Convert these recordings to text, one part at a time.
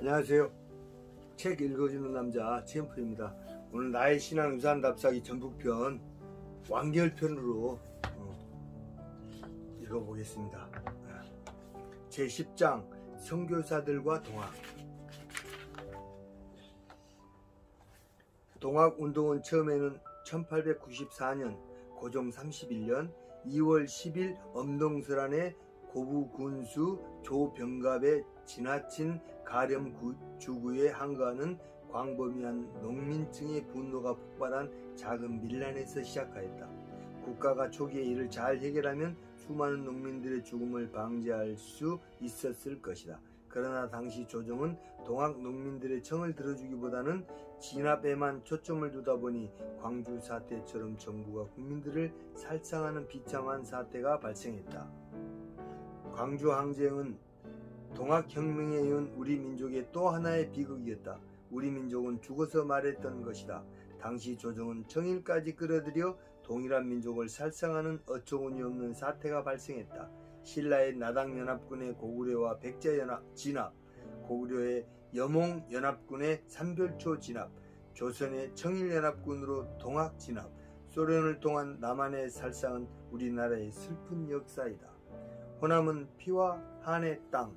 안녕하세요. 책 읽어주는 남자 최연풀입니다. 오늘 나의 신앙 유산 답사기 전북편 완결편으로 읽어보겠습니다. 제10장 선교사들과 동학. 동학운동은 처음에는 1894년 고종 31년 2월 10일 엄동설안의 고부군수 조병갑의 지나친 가렴주구에 항거하는 광범위한 농민층의 분노가 폭발한 작은 밀란에서 시작하였다. 국가가 초기에 이를 잘 해결하면 수많은 농민들의 죽음을 방지할 수 있었을 것이다. 그러나 당시 조정은 동학 농민들의 청을 들어주기보다는 진압에만 초점을 두다 보니 광주 사태처럼 정부가 국민들을 살상하는 비참한 사태가 발생했다. 광주 항쟁은 동학혁명에 이은 우리 민족의 또 하나의 비극이었다. 우리 민족은 죽어서 말했던 것이다. 당시 조정은 청일까지 끌어들여 동일한 민족을 살상하는 어처구니 없는 사태가 발생했다. 신라의 나당연합군의 고구려와 백제진압, 고구려의 여몽연합군의 삼별초 진압, 조선의 청일연합군으로 동학진압, 소련을 통한 남한의 살상은 우리나라의 슬픈 역사이다. 호남은 피와 한의 땅.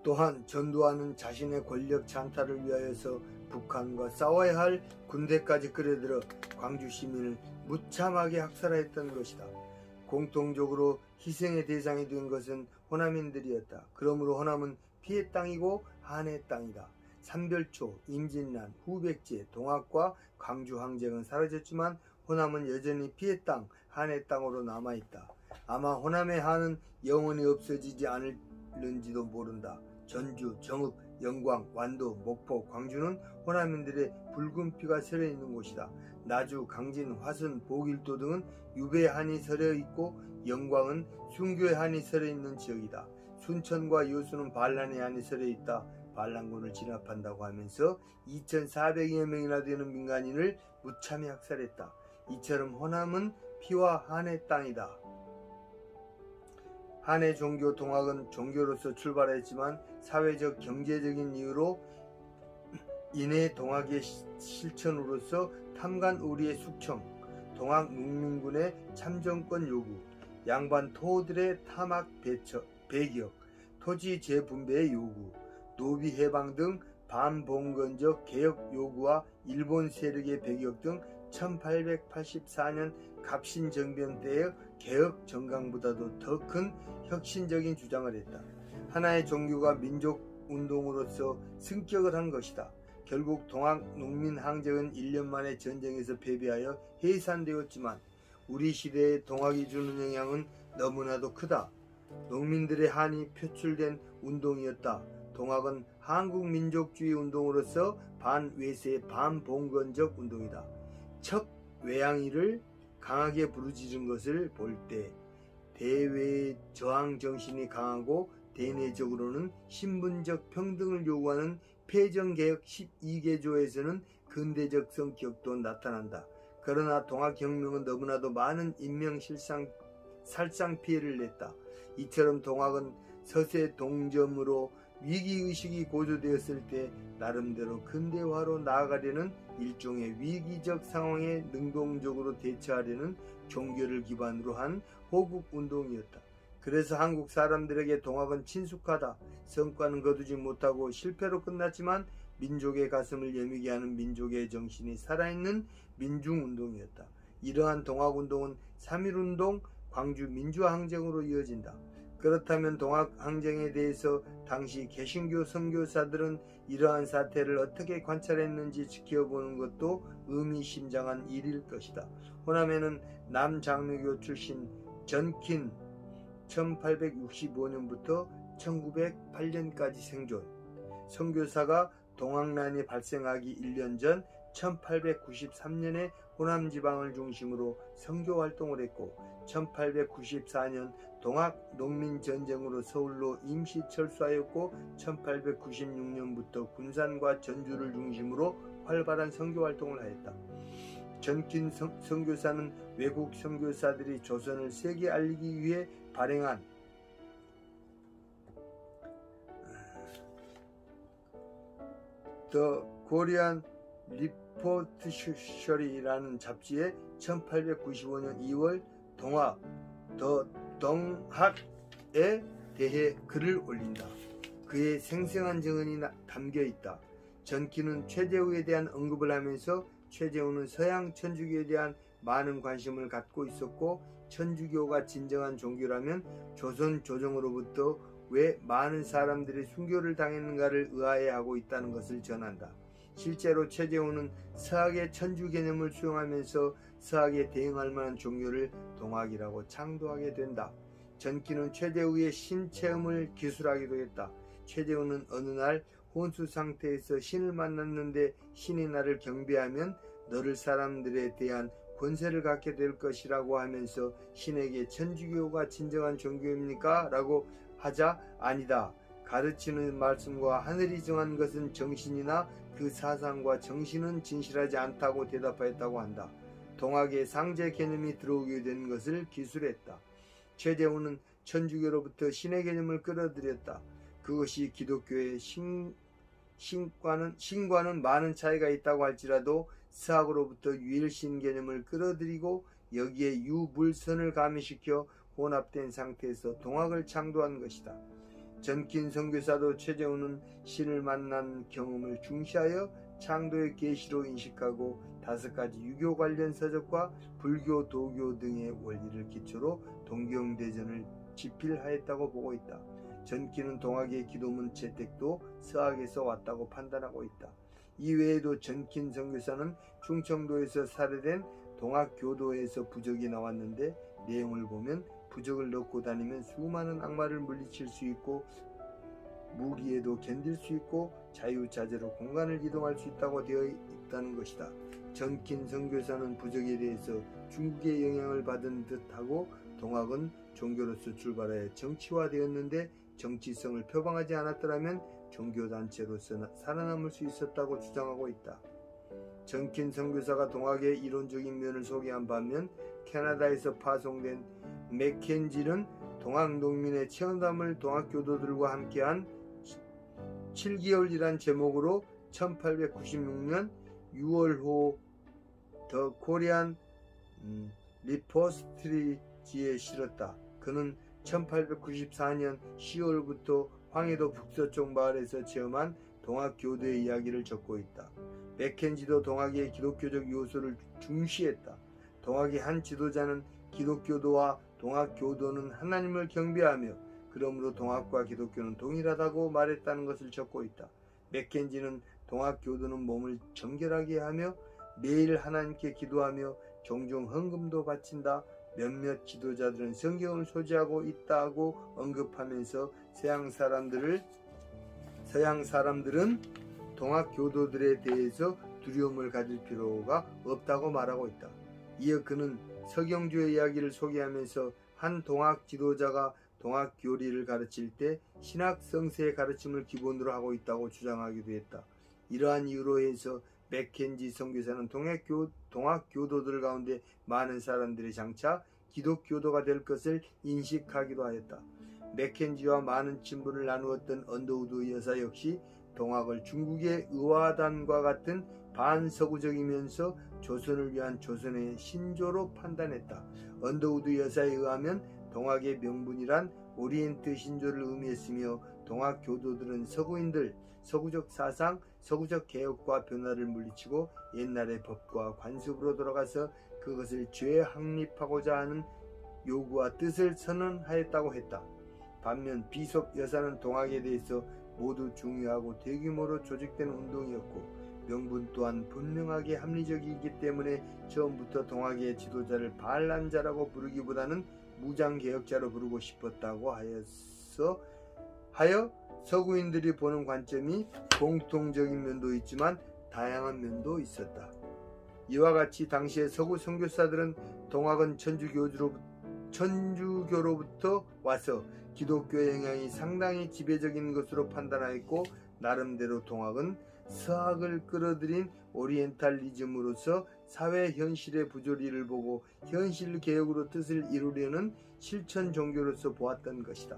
또한 전두환은 자신의 권력 찬탈을 위하여서 북한과 싸워야 할 군대까지 끌어들여 광주 시민을 무참하게 학살했던 것이다. 공통적으로 희생의 대상이 된 것은 호남인들이었다. 그러므로 호남은 피의 땅이고 한의 땅이다. 삼별초, 임진란, 후백제, 동학과 광주 항쟁은 사라졌지만 호남은 여전히 피의 땅, 한의 땅으로 남아있다. 아마 호남의 한은 영원히 없어지지 않을는지도 모른다. 전주, 정읍, 영광, 완도, 목포, 광주는 호남인들의 붉은 피가 서려있는 곳이다. 나주, 강진, 화순, 보길도 등은 유배의 한이 서려있고 영광은 순교의 한이 서려있는 지역이다. 순천과 여수는 반란의 한이 서려있다. 반란군을 진압한다고 하면서 2400여 명이나 되는 민간인을 무참히 학살했다. 이처럼 호남은 피와 한의 땅이다. 한의 종교 동학은 종교로서 출발했지만 사회적 경제적인 이유로 인해 동학의 실천으로서 탐관 우리의 숙청, 동학 농민군의 참정권 요구, 양반 토호들의 타막 배격, 토지 재분배의 요구, 노비 해방 등 반봉건적 개혁 요구와 일본 세력의 배격 등 1884년 갑신정변 때의 개혁 정강보다도 더 큰 혁신적인 주장을 했다. 하나의 종교가 민족운동으로서 승격을 한 것이다. 결국 동학 농민항쟁은 1년 만에 전쟁에서 패배하여 해산되었지만 우리 시대의 동학이 주는 영향은 너무나도 크다. 농민들의 한이 표출된 운동이었다. 동학은 한국민족주의 운동으로서 반외세 반봉건적 운동이다. 척 외양이를 강하게 부르짖은 것을 볼 때 대외의 저항 정신이 강하고 대내적으로는 신분적 평등을 요구하는 폐정개혁 12개조에서는 근대적 성격도 나타난다. 그러나 동학혁명은 너무나도 많은 살상 피해를 냈다. 이처럼 동학은 서세 동점으로 위기의식이 고조되었을 때 나름대로 근대화로 나아가려는 일종의 위기적 상황에 능동적으로 대처하려는 종교를 기반으로 한 호국운동이었다. 그래서 한국 사람들에게 동학은 친숙하다. 성과는 거두지 못하고 실패로 끝났지만 민족의 가슴을 여미게 하는 민족의 정신이 살아있는 민중운동이었다. 이러한 동학운동은 3.1운동, 광주 민주항쟁으로 이어진다. 그렇다면 동학항쟁에 대해서 당시 개신교 선교사들은 이러한 사태를 어떻게 관찰했는지 지켜보는 것도 의미심장한 일일 것이다. 호남에는 남장로교 출신 전킨 1865년부터 1908년까지 생존, 선교사가 동학난이 발생하기 1년 전 1893년에 호남 지방을 중심으로 선교 활동을 했고 1894년 동학 농민전쟁으로 서울로 임시 철수하였고 1896년부터 군산과 전주를 중심으로 활발한 선교활동을 하였다. 전킨 선교사는 외국 선교사들이 조선을 세계에 알리기 위해 발행한 The Korean Report이라는 잡지에 1895년 2월 동학, 더 동학에 대해 글을 올린다. 그의 생생한 증언이 담겨 있다. 전키는 최재우에 대한 언급을 하면서 최재우는 서양 천주교에 대한 많은 관심을 갖고 있었고 천주교가 진정한 종교라면 조선 조정으로부터 왜 많은 사람들이 순교를 당했는가를 의아해하고 있다는 것을 전한다. 실제로 최재우는 서학의 천주 개념을 수용하면서 서학에 대응할 만한 종교를 동학이라고 창도하게 된다. 전키는 최재우의 신체험을 기술하기도 했다. 최재우는 어느 날 혼수 상태에서 신을 만났는데 신이 나를 경배하면 너를 사람들에 대한 권세를 갖게 될 것이라고 하면서 신에게 천주교가 진정한 종교입니까? 라고 하자 아니다. 가르치는 말씀과 하늘이 정한 것은 정신이나 그 사상과 정신은 진실하지 않다고 대답하였다고 한다. 동학의 상제 개념이 들어오게 된 것을 기술했다. 최재우는 천주교로부터 신의 개념을 끌어들였다. 그것이 기독교의 신과는 많은 차이가 있다고 할지라도 서학으로부터 유일신 개념을 끌어들이고 여기에 유물선을 가미시켜 혼합된 상태에서 동학을 창조한 것이다. 전킨 선교사도 최재우는 신을 만난 경험을 중시하여 창도의 계시로 인식하고 5가지 유교 관련 서적과 불교, 도교 등의 원리를 기초로 동경대전을 집필하였다고 보고 있다. 전키는 동학의 기도문 채택도 서학에서 왔다고 판단하고 있다. 이외에도 전킨 선교사는 충청도에서 살해된 동학교도에서 부적이 나왔는데 내용을 보면 부적을 넣고 다니면 수많은 악마를 물리칠 수 있고 무리에도 견딜 수 있고 자유자재로 공간을 이동할 수 있다고 되어 있다는 것이다. 전킨 선교사는 부적에 대해서 중국의 영향을 받은 듯하고 동학은 종교로서 출발하여 정치화되었는데 정치성을 표방하지 않았더라면 종교단체로서 살아남을 수 있었다고 주장하고 있다. 전킨 선교사가 동학의 이론적인 면을 소개한 반면 캐나다에서 파송된 맥켄지는 동학 농민의 체험담을 동학교도들과 함께한 7개월이란 제목으로 1896년 6월호 더 코리안 리포스트리지에 실었다. 그는 1894년 10월부터 황해도 북서쪽 마을에서 체험한 동학교도의 이야기를 적고 있다. 맥켄지도 동학의 기독교적 요소를 중시했다. 동학의 한 지도자는 기독교도와 동학교도는 하나님을 경배하며 그러므로 동학과 기독교는 동일하다고 말했다는 것을 적고 있다. 맥켄지는 동학교도는 몸을 정결하게 하며 매일 하나님께 기도하며 종종 헌금도 바친다. 몇몇 지도자들은 성경을 소지하고 있다고 언급하면서 서양 사람들은 동학교도들에 대해서 두려움을 가질 필요가 없다고 말하고 있다. 이어 그는 서경주의 이야기를 소개하면서 한 동학 지도자가 동학 교리를 가르칠 때 신학 성세의 가르침을 기본으로 하고 있다고 주장하기도 했다. 이러한 이유로 해서 맥켄지 선교사는 동학교도들 가운데 많은 사람들이 장차 기독교도가 될 것을 인식하기도 하였다. 맥켄지와 많은 친분을 나누었던 언더우드 여사 역시 동학을 중국의 의화단과 같은 반서구적이면서 조선을 위한 조선의 신조로 판단했다. 언더우드 여사에 의하면 동학의 명분이란 오리엔트 신조를 의미했으며 동학교도들은 서구인들, 서구적 사상, 서구적 개혁과 변화를 물리치고 옛날의 법과 관습으로 돌아가서 그것을 죄확립하고자 하는 요구와 뜻을 선언하였다고 했다. 반면 비숍 여사는 동학에 대해서 모두 중요하고 대규모로 조직된 운동이었고 명분 또한 분명하게 합리적이기 때문에 처음부터 동학의 지도자를 반란자라고 부르기보다는 무장개혁자로 부르고 싶었다고 하여 서구인들이 보는 관점이 공통적인 면도 있지만 다양한 면도 있었다. 이와 같이 당시의 서구 선교사들은 동학은 천주교로부터 와서 기독교의 영향이 상당히 지배적인 것으로 판단하였고, 나름대로 동학은 서학을 끌어들인 오리엔탈리즘으로서 사회 현실의 부조리를 보고 현실 개혁으로 뜻을 이루려는 실천 종교로서 보았던 것이다.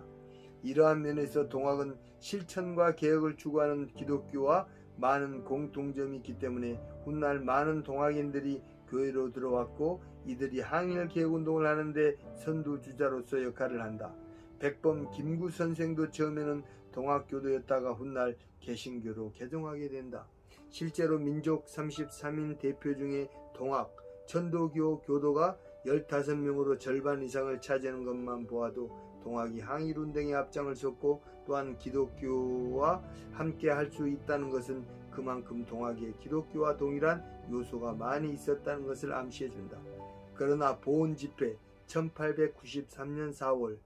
이러한 면에서 동학은 실천과 개혁을 추구하는 기독교와 많은 공통점이 있기 때문에 훗날 많은 동학인들이 교회로 들어왔고, 이들이 항일 개혁운동을 하는데 선두주자로서 역할을 한다. 백범 김구 선생도 처음에는 동학교도였다가 훗날 개신교로 개종하게 된다. 실제로 민족 33인 대표 중에 동학, 천도교 교도가 15명으로 절반 이상을 차지하는 것만 보아도 동학이 항일운동에 앞장을 섰고, 또한 기독교와 함께 할 수 있다는 것은 그만큼 동학에 기독교와 동일한 요소가 많이 있었다는 것을 암시해준다. 그러나 보온집회 1893년 4월,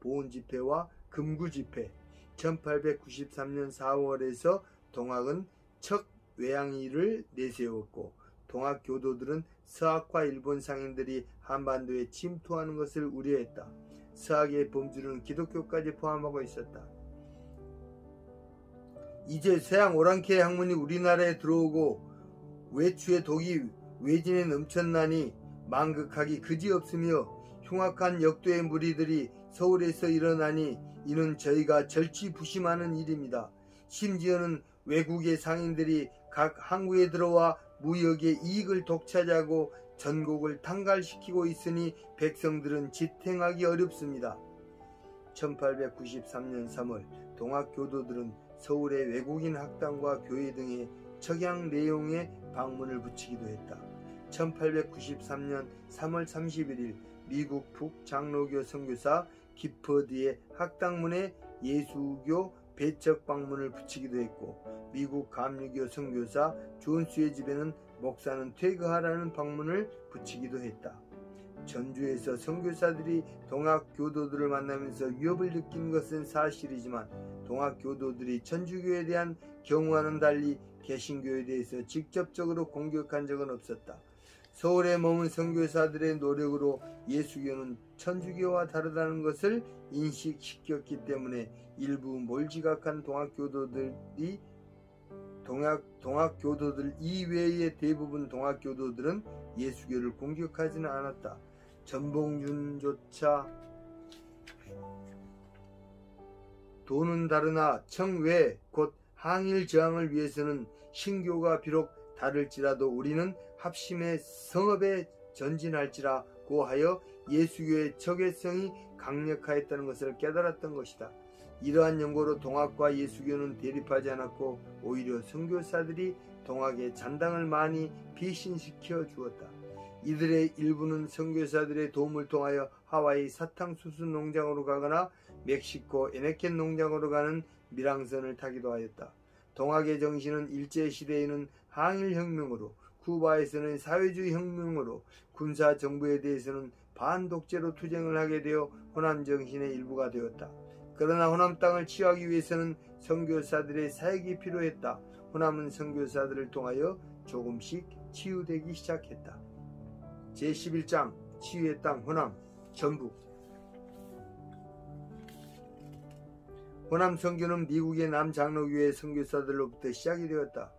보온집회와 금구집회 1893년 4월에서 동학은 첫 외양위를 내세웠고, 동학 교도들은 서학과 일본 상인들이 한반도에 침투하는 것을 우려했다. 서학의 범주는 기독교까지 포함하고 있었다. 이제 서양 오랑캐 학문이 우리나라에 들어오고 외추의 독이 외진에 넘쳤나니 망극하기 그지없으며, 흉악한 역도의 무리들이 서울에서 일어나니 이는 저희가 절치부심하는 일입니다. 심지어는 외국의 상인들이 각 항구에 들어와 무역의 이익을 독차지하고 전국을 탕갈시키고 있으니 백성들은 지탱하기 어렵습니다. 1893년 3월 동학교도들은 서울의 외국인 학당과 교회 등의 척양 내용의 방문을 붙이기도 했다. 1893년 3월 31일 미국 북장로교 선교사 기퍼드의 학당문에 예수교 배척 방문을 붙이기도 했고, 미국 감리교 선교사 존스의 집에는 목사는 퇴거하라는 방문을 붙이기도 했다. 전주에서 선교사들이 동학교도들을 만나면서 위협을 느낀 것은 사실이지만, 동학교도들이 천주교에 대한 경우와는 달리 개신교에 대해서 직접적으로 공격한 적은 없었다. 서울에 머문 선교사들의 노력으로 예수교는 천주교와 다르다는 것을 인식시켰기 때문에 일부 몰지각한 동학교도들 이외의 대부분 동학교도들은 예수교를 공격하지는 않았다. 전봉준조차 도는 다르나 청외 곧 항일 저항을 위해서는 신교가 비록 다를지라도 우리는 합심의 성업에 전진할지라고 하여 예수교의 적외성이 강력하였다는 것을 깨달았던 것이다. 이러한 연고로 동학과 예수교는 대립하지 않았고, 오히려 선교사들이 동학의 잔당을 많이 비신시켜 주었다. 이들의 일부는 선교사들의 도움을 통하여 하와이 사탕수수 농장으로 가거나 멕시코 에네켄 농장으로 가는 밀항선을 타기도 하였다. 동학의 정신은 일제시대에는 항일혁명으로, 쿠바에서는 사회주의 혁명으로, 군사정부에 대해서는 반독재로 투쟁을 하게 되어 호남정신의 일부가 되었다. 그러나 호남 땅을 치유하기 위해서는 선교사들의 사역이 필요했다. 호남은 선교사들을 통하여 조금씩 치유되기 시작했다. 제11장 치유의 땅 호남 전북. 호남 선교는 미국의 남장로교회 선교사들로부터 시작이 되었다.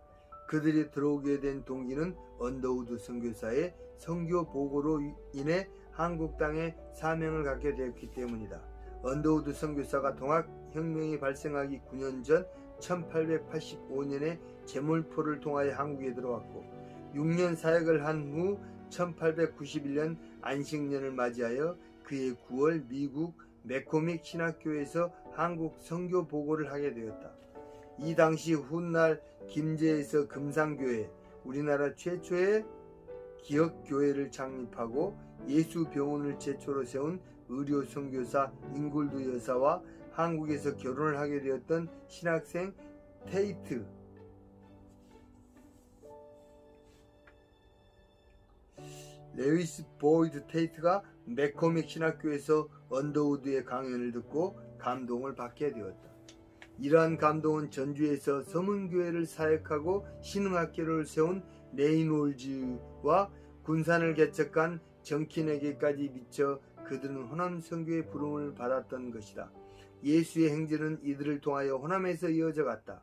그들이 들어오게 된 동기는 언더우드 선교사의 선교 보고로 인해 한국 땅에 사명을 갖게 되었기 때문이다. 언더우드 선교사가 동학혁명이 발생하기 9년 전 1885년에 제물포를 통하여 한국에 들어왔고, 6년 사역을 한 후 1891년 안식년을 맞이하여 그해 9월 미국 매코믹 신학교에서 한국 선교 보고를 하게 되었다. 이 당시 훗날 김제에서 금상교회, 우리나라 최초의 기역교회를 창립하고 예수병원을 최초로 세운 의료 선교사 잉골드 여사와 한국에서 결혼을 하게 되었던 신학생 테이트, 레위스 보이드 테이트가 매코믹 신학교에서 언더우드의 강연을 듣고 감동을 받게 되었다. 이러한 감동은 전주에서 서문교회를 사역하고 신흥학교를 세운 레이놀즈와 군산을 개척한 정킨에게까지 미쳐 그들은 호남 선교의 부름을 받았던 것이다. 예수의 행진은 이들을 통하여 호남에서 이어져 갔다.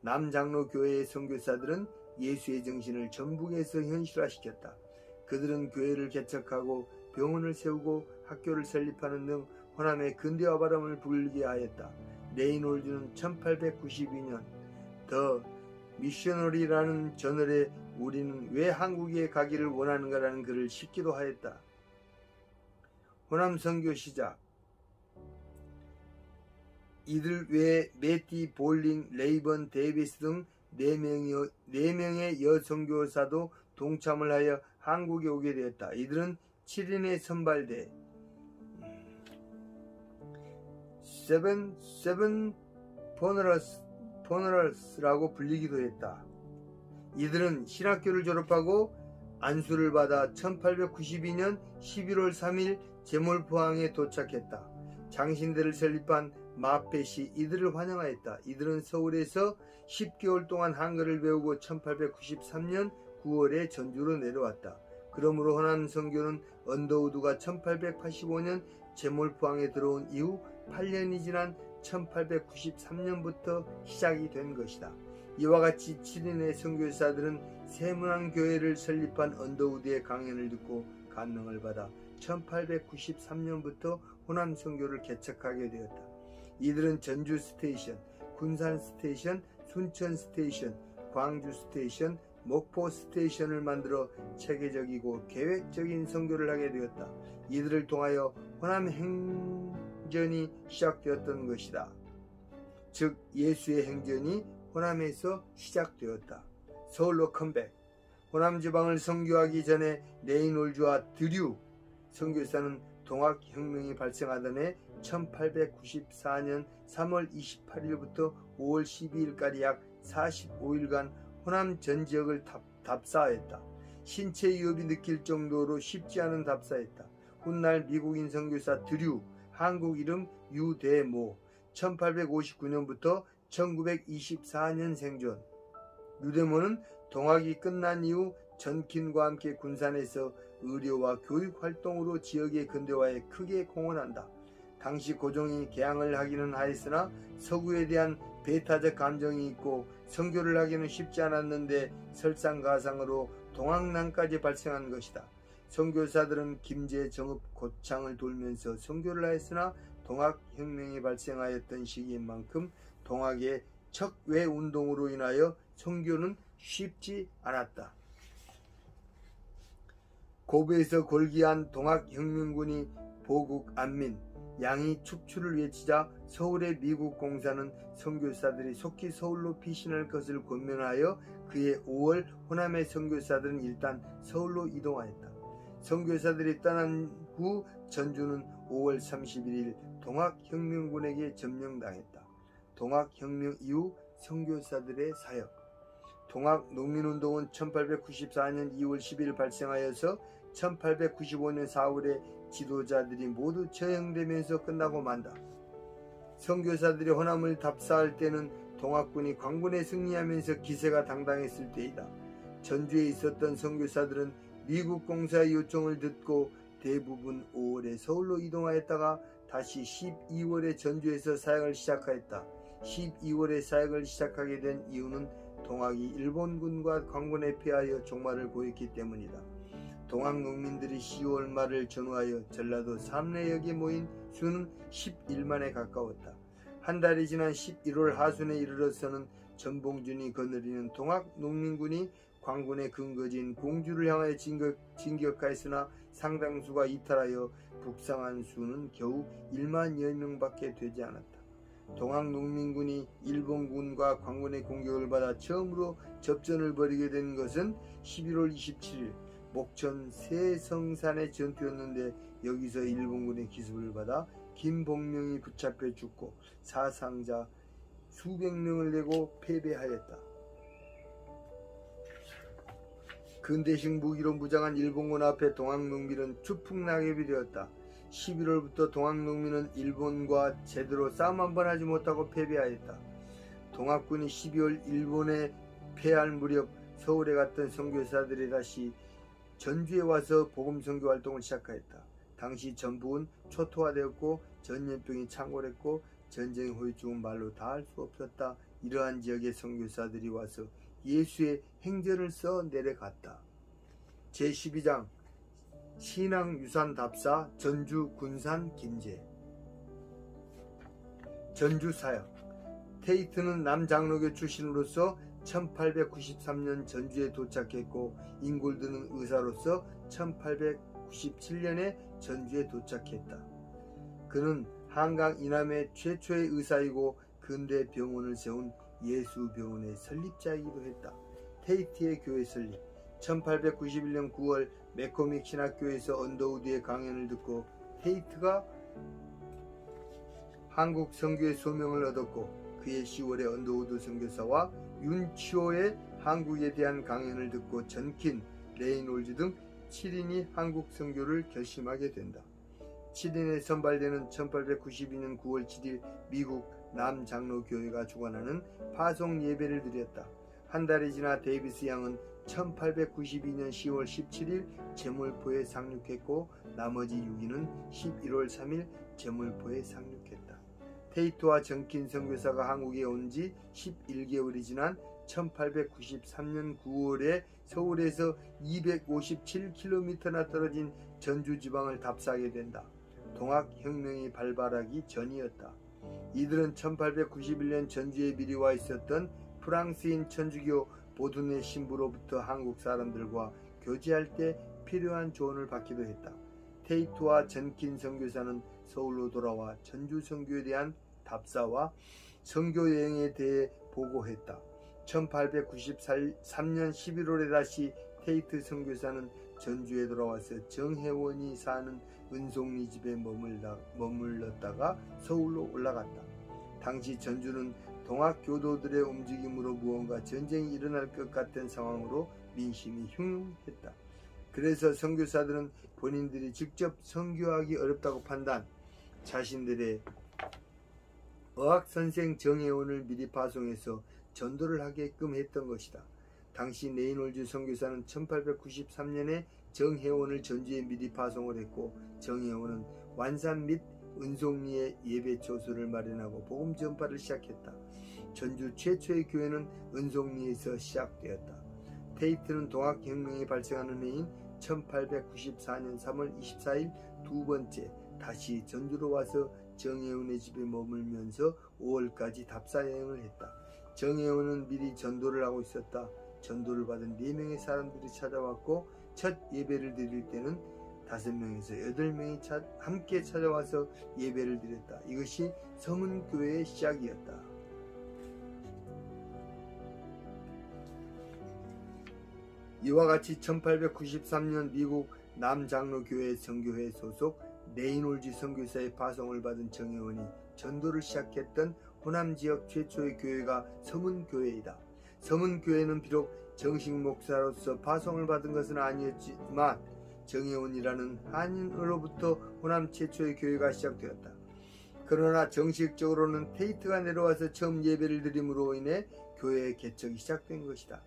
남장로 교회의 선교사들은 예수의 정신을 전북에서 현실화시켰다. 그들은 교회를 개척하고 병원을 세우고 학교를 설립하는 등 호남의 근대화 바람을 불게 하였다. 레이놀즈는 1892년 더 미셔너리라는 저널에 우리는 왜 한국에 가기를 원하는가라는 글을 싣기도 하였다. 호남 선교 시작. 이들 외에 매티, 볼링, 레이번, 데이비스 등 4명의 여선교사도 동참을 하여 한국에 오게 되었다. 이들은 7인의 선발대 세븐 포너럴스라고 불리기도 했다. 이들은 신학교를 졸업하고 안수를 받아 1892년 11월 3일 제몰포항에 도착했다. 장신대를 설립한 마펫이 이들을 환영하였다. 이들은 서울에서 10개월 동안 한글을 배우고 1893년 9월에 전주로 내려왔다. 그러므로 호남 선교는 언더우드가 1885년 제몰포항에 들어온 이후 8년이 지난 1893년부터 시작이 된 것이다. 이와 같이 7인의 선교사들은 세문안교회를 설립한 언더우드의 강연을 듣고 감명을 받아 1893년부터 호남 선교를 개척하게 되었다. 이들은 전주 스테이션, 군산 스테이션, 순천 스테이션, 광주 스테이션, 목포 스테이션을 만들어 체계적이고 계획적인 선교를 하게 되었다. 이들을 통하여 호남 행전이 시작되었던 것이다. 즉 예수의 행전이 호남에서 시작되었다. 서울로 컴백. 호남 지방을 선교하기 전에 레이놀즈와 드류 선교사는 동학혁명이 발생하던 해 1894년 3월 28일부터 5월 12일까지 약 45일간 호남 전 지역을 답사하였다. 신체 위협이 느낄 정도로 쉽지 않은 답사였다. 훗날 미국인 선교사 드류, 한국 이름 유대모, 1859년부터 1924년 생존. 유대모는 동학이 끝난 이후 전킨과 함께 군산에서 의료와 교육 활동으로 지역의 근대화에 크게 공헌한다. 당시 고종이 개항을 하기는 하였으나 서구에 대한 배타적 감정이 있고 선교를 하기는 쉽지 않았는데 설상가상으로 동학난까지 발생한 것이다. 선교사들은 김제 정읍 고창을 돌면서 선교를 하였으나 동학혁명이 발생하였던 시기인 만큼 동학의 척외 운동으로 인하여 선교는 쉽지 않았다. 고부에서 골기한 동학혁명군이 보국 안민, 양이 축출을 외치자 서울의 미국 공사는 선교사들이 속히 서울로 피신할 것을 권면하여 그해 5월 호남의 선교사들은 일단 서울로 이동하였다. 선교사들이 떠난 후 전주는 5월 31일 동학혁명군에게 점령당했다. 동학혁명 이후 선교사들의 사역. 동학농민운동은 1894년 2월 10일 발생하여서 1895년 4월에 지도자들이 모두 처형되면서 끝나고 만다. 선교사들이 호남을 답사할 때는 동학군이 광군에 승리하면서 기세가 당당했을 때이다. 전주에 있었던 선교사들은 미국 공사의 요청을 듣고 대부분 5월에 서울로 이동하였다가 다시 12월에 전주에서 사역을 시작하였다. 12월에 사역을 시작하게 된 이유는 동학이 일본군과 광군에 패하여 종말을 보였기 때문이다. 동학 농민들이 10월 말을 전후하여 전라도 삼례역에 모인 수는 11만에 가까웠다. 한 달이 지난 11월 하순에 이르러서는 전봉준이 거느리는 동학 농민군이 광군의 근거지인 공주를 향하여 진격하였으나 상당수가 이탈하여 북상한 수는 겨우 1만여 명밖에 되지 않았다. 동학 농민군이 일본군과 광군의 공격을 받아 처음으로 접전을 벌이게 된 것은 11월 27일 목천 세성산의 전투였는데 여기서 일본군의 기습을 받아 김복명이 붙잡혀 죽고 사상자 수백 명을 내고 패배하였다. 근대식 무기로 무장한 일본군 앞에 동학농민은 추풍낙엽이 되었다. 11월부터 동학농민은 일본과 제대로 싸움 한번 하지 못하고 패배하였다. 동학군이 12월 일본에 패할 무렵 서울에 갔던 선교사들이 다시 전주에 와서 복음선교 활동을 시작하였다. 당시 전북은 초토화되었고 전염병이 창궐했고 전쟁의 후유증은 말로 다 할 수 없었다. 이러한 지역의 선교사들이 와서 예수의 행전을 써 내려갔다. 제12장 신앙유산 답사 전주 군산 김제. 전주 사역. 테이트는 남장로교 출신으로서 1893년 전주에 도착했고 잉골드는 의사로서 1897년에 전주에 도착했다. 그는 한강 이남의 최초의 의사이고 근대 병원을 세운 예수병원의 설립자이기도 했다. 테이트의 교회 설립. 1891년 9월 맥코믹 신학교에서 언더우드의 강연을 듣고 테이트가 한국 선교의 소명을 얻었고 그해 10월에 언더우드 선교사와 윤치호의 한국에 대한 강연을 듣고 전킨, 레이놀즈 등 7인이 한국 선교를 결심하게 된다. 7인에 선발되는 1892년 9월 7일 미국 남장로교회가 주관하는 파송 예배를 드렸다. 한 달이 지나 데이비스 양은 1892년 10월 17일 제물포에 상륙했고 나머지 6인은 11월 3일 제물포에 상륙했다. 테이트와 전킨 선교사가 한국에 온 지 11개월이 지난 1893년 9월에 서울에서 257km나 떨어진 전주 지방을 답사하게 된다. 동학혁명이 발발하기 전이었다. 이들은 1891년 전주에 미리 와 있었던 프랑스인 천주교 보둔의 신부로부터 한국 사람들과 교제할 때 필요한 조언을 받기도 했다. 테이트와 전킨 선교사는 서울로 돌아와 전주 선교에 대한 답사와 선교 여행에 대해 보고했다. 1893년 11월에 다시 테이트 선교사는 전주에 돌아와서 정혜원이 사는 은송리 집에 머물렀다가 서울로 올라갔다. 당시 전주는 동학교도들의 움직임으로 무언가 전쟁이 일어날 것 같은 상황으로 민심이 흉흉했다. 그래서 선교사들은 본인들이 직접 선교하기 어렵다고 판단, 자신들의 어학선생 정혜원을 미리 파송해서 전도를 하게끔 했던 것이다. 당시 레이놀즈 선교사는 1893년에 정혜원을 전주에 미리 파송을 했고 정혜원은 완산 및 은송리에 예배 초소를 마련하고 복음 전파를 시작했다. 전주 최초의 교회는 은송리에서 시작되었다. 테이트는 동학혁명이 발생하는 해인 1894년 3월 24일 두 번째 다시 전주로 와서 정혜원의 집에 머물면서 5월까지 답사 여행을 했다. 정혜원은 미리 전도를 하고 있었다. 전도를 받은 4명의 사람들이 찾아왔고 첫 예배를 드릴 때는 5명에서 8명이 함께 찾아와서 예배를 드렸다. 이것이 서문교회의 시작이었다. 이와 같이 1893년 미국 남장로교회 선교회 소속 레이놀즈 선교사의 파송을 받은 정혜원이 전도를 시작했던 호남지역 최초의 교회가 서문교회이다. 서문교회는 비록 정식 목사로서 파송을 받은 것은 아니었지만 정혜원이라는 한인으로부터 호남 최초의 교회가 시작되었다. 그러나 정식적으로는 테이트가 내려와서 처음 예배를 드림으로 인해 교회의 개척이 시작된 것이다.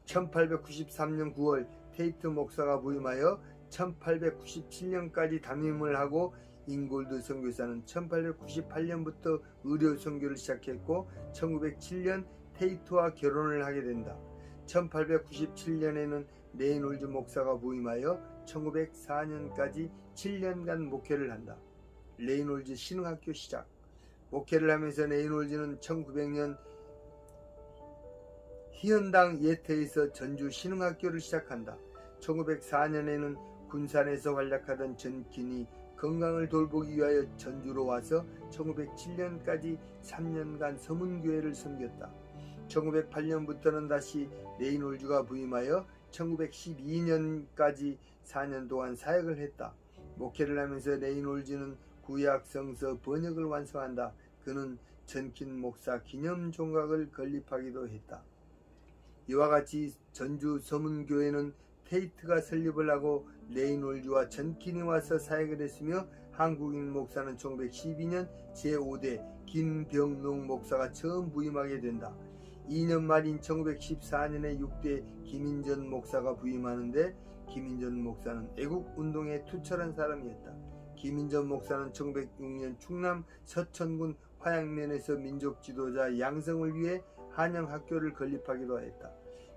1893년 9월 테이트 목사가 부임하여 1897년까지 담임을 하고 잉골드 선교사는 1898년부터 의료 선교를 시작했고 1907년 테이트와 결혼을 하게 된다. 1897년에는 레이놀즈 목사가 부임하여 1904년까지 7년간 목회를 한다. 레이놀즈 신흥학교 시작. 목회를 하면서 레이놀즈는 1900년 희연당 예태에서 전주 신흥학교를 시작한다. 1904년에는 군산에서 활약하던 전킨이 건강을 돌보기 위하여 전주로 와서 1907년까지 3년간 서문교회를 섬겼다. 1908년부터는 다시 레이놀즈가 부임하여 1912년까지 4년 동안 사역을 했다. 목회를 하면서 레이놀즈는 구약 성서 번역을 완성한다. 그는 전킨 목사 기념 종각을 건립하기도 했다. 이와 같이 전주 서문교회는 테이트가 설립을 하고 레이놀즈와 전킨이 와서 사역을 했으며 한국인 목사는 1912년 제5대 김병농 목사가 처음 부임하게 된다. 2년 말인 1914년에 6대 김인전 목사가 부임하는데 김인전 목사는 애국운동에 투철한 사람이었다. 김인전 목사는 1906년 충남 서천군 화양면에서 민족 지도자 양성을 위해 한영학교를 건립하기도 하였다.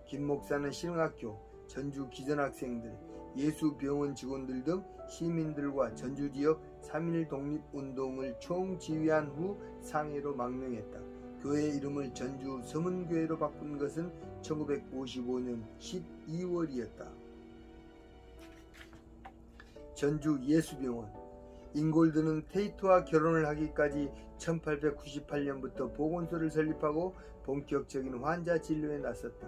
김 목사는 신학교, 전주 기전학생들, 예수병원 직원들 등 시민들과 전주 지역 3.1 독립운동을 총지휘한 후 상해로 망명했다. 교회 이름을 전주 서문교회로 바꾼 것은 1955년 12월이었다. 전주 예수병원. 잉골드는 테이트와 결혼을 하기까지 1898년부터 보건소를 설립하고 본격적인 환자 진료에 나섰다.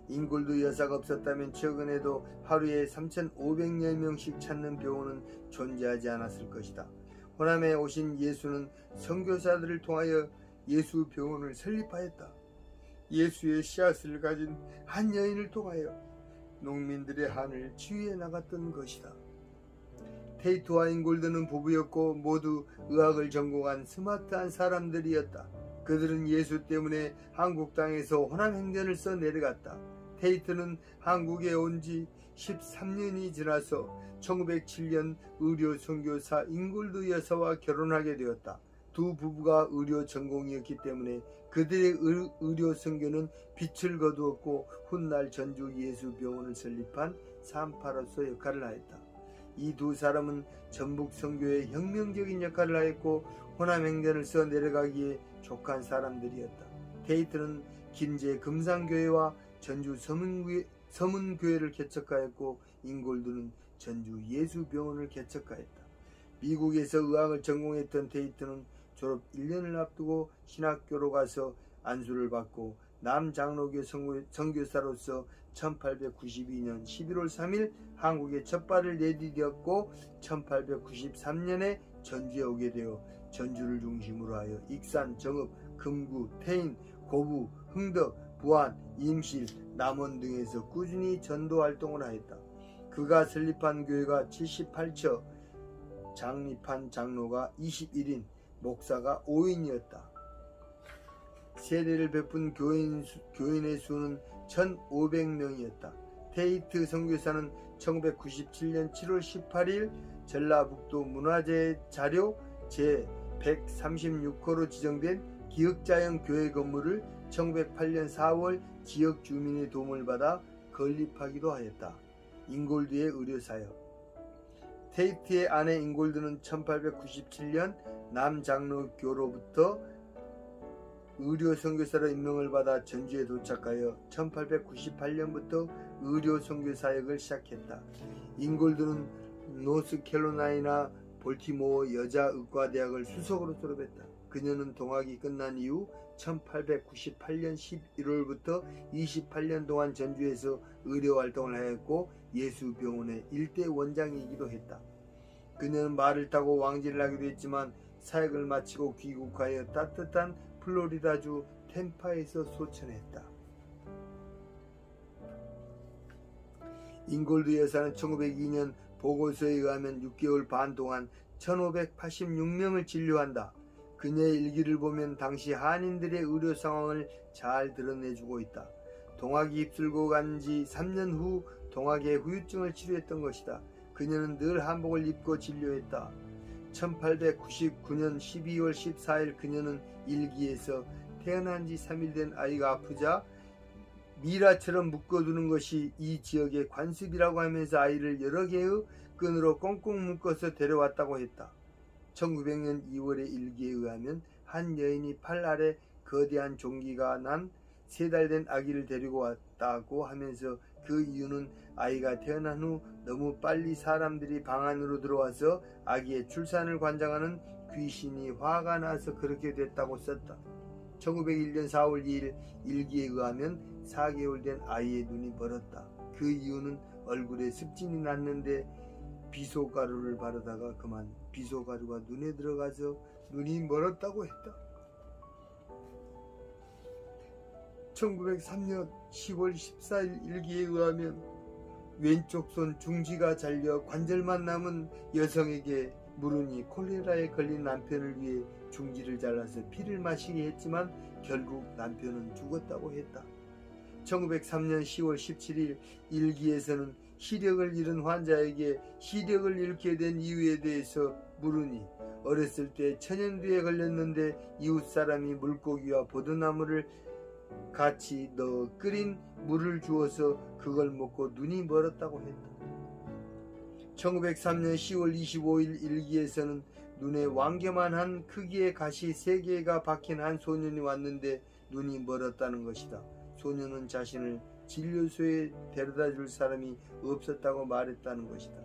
잉골드 여사가 없었다면 최근에도 하루에 3,500여 명씩 찾는 병원은 존재하지 않았을 것이다. 호남에 오신 예수는 선교사들을 통하여 예수 병원을 설립하였다. 예수의 씨앗을 가진 한 여인을 통하여 농민들의 한을 치유해 나갔던 것이다. 테이트와 잉골드는 부부였고 모두 의학을 전공한 스마트한 사람들이었다. 그들은 예수 때문에 한국 땅에서 호남 행전을 써 내려갔다. 테이트는 한국에 온 지 13년이 지나서 1907년 의료 선교사 잉골드 여사와 결혼하게 되었다. 두 부부가 의료 전공이었기 때문에 그들의 의료 선교는 빛을 거두었고 훗날 전주 예수병원을 설립한 산파로서 역할을 하였다. 이 두 사람은 전북 선교에 혁명적인 역할을 하였고 호남 행전을 써 내려가기에 족한 사람들이었다. 테이트는 김제 금산교회와 전주 서문교회를 개척하였고 잉골드는 전주 예수병원을 개척하였다. 미국에서 의학을 전공했던 테이트는 졸업 1년을 앞두고 신학교로 가서 안수를 받고 남장로교 선교사로서 1892년 11월 3일 한국에 첫 발을 내디뎠고 1893년에 전주에 오게 되어 전주를 중심으로 하여 익산, 정읍, 금구, 태인, 고부, 흥덕, 부안, 임실, 남원 등에서 꾸준히 전도 활동을 하였다. 그가 설립한 교회가 78처, 장립한 장로가 21인, 목사가 5인이었다. 세례를 베푼 교인의 수는 1,500명이었다. 테이트 선교사는 1997년 7월 18일 전라북도 문화재 자료 제136호로 지정된 기역자형 교회 건물을 1908년 4월 지역 주민의 도움을 받아 건립하기도 하였다. 잉골드의 의료사역. 테이트의 아내 잉골드는 1897년 남장로교로부터 의료 선교사로 임명을 받아 전주에 도착하여 1898년부터 의료 선교 사역을 시작했다. 잉골드는 노스캐롤라이나 볼티모어 여자의과대학을 수석으로 졸업했다. 그녀는 동학이 끝난 이후 1898년 11월부터 28년 동안 전주에서 의료 활동을 하였고 예수병원의 일대 원장이기도 했다. 그녀는 말을 타고 왕진을 하기도 했지만 사역을 마치고 귀국하여 따뜻한 플로리다주 템파에서 소천했다. 잉골드 여사는 1902년 보고서에 의하면 6개월 반 동안 1586명을 진료한다. 그녀의 일기를 보면 당시 한인들의 의료 상황을 잘 드러내주고 있다. 동학이 휩쓸고 간 지 3년 후 동학의 후유증을 치료했던 것이다. 그녀는 늘 한복을 입고 진료했다. 1899년 12월 14일 그녀는 일기에서 태어난 지 3일 된 아이가 아프자 미라처럼 묶어두는 것이 이 지역의 관습이라고 하면서 아이를 여러 개의 끈으로 꽁꽁 묶어서 데려왔다고 했다. 1900년 2월의 일기에 의하면 한 여인이 팔 아래 거대한 종기가 난 3달 된 아기를 데리고 왔다고 하면서 그 이유는 아이가 태어난 후 너무 빨리 사람들이 방 안으로 들어와서 아기의 출산을 관장하는 귀신이 화가 나서 그렇게 됐다고 썼다. 1901년 4월 2일 일기에 의하면 4개월 된 아이의 눈이 멀었다. 그 이유는 얼굴에 습진이 났는데 비소가루를 바르다가 그만 비소가루가 눈에 들어가서 눈이 멀었다고 했다. 1903년 10월 14일 일기에 의하면 왼쪽 손 중지가 잘려 관절만 남은 여성에게 물으니 콜레라에 걸린 남편을 위해 중지를 잘라서 피를 마시게 했지만 결국 남편은 죽었다고 했다. 1903년 10월 17일 일기에서는 시력을 잃은 환자에게 시력을 잃게 된 이유에 대해서 물으니 어렸을 때 천연두에 걸렸는데 이웃 사람이 물고기와 보드나무를 같이 넣어 끓인 물을 주어서 그걸 먹고 눈이 멀었다고 했다. 1903년 10월 25일 일기에서는 눈에 왕겨만한 크기의 가시 3개가 박힌 한 소년이 왔는데 눈이 멀었다는 것이다. 소년은 자신을 진료소에 데려다 줄 사람이 없었다고 말했다는 것이다.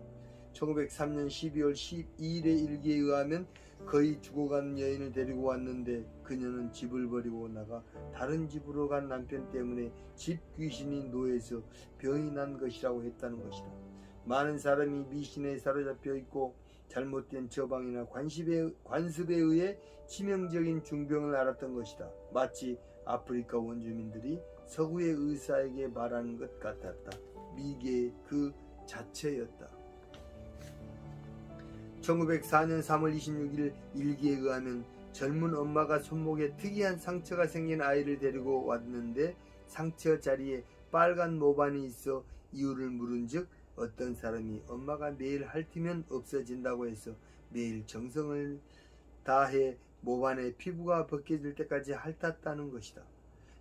1903년 12월 12일의 일기에 의하면 거의 죽어가는 여인을 데리고 왔는데 그녀는 집을 버리고 나가 다른 집으로 간 남편 때문에 집 귀신이 노해서 병이 난 것이라고 했다는 것이다. 많은 사람이 미신에 사로잡혀 있고 잘못된 처방이나 관습에 의해 치명적인 중병을 앓았던 것이다. 마치 아프리카 원주민들이 서구의 의사에게 말하는 것 같았다. 미개의 그 자체였다. 1904년 3월 26일 일기에 의하면 젊은 엄마가 손목에 특이한 상처가 생긴 아이를 데리고 왔는데 상처 자리에 빨간 모반이 있어 이유를 물은즉 어떤 사람이 엄마가 매일 핥으면 없어진다고 해서 매일 정성을 다해 모반의 피부가 벗겨질 때까지 핥았다는 것이다.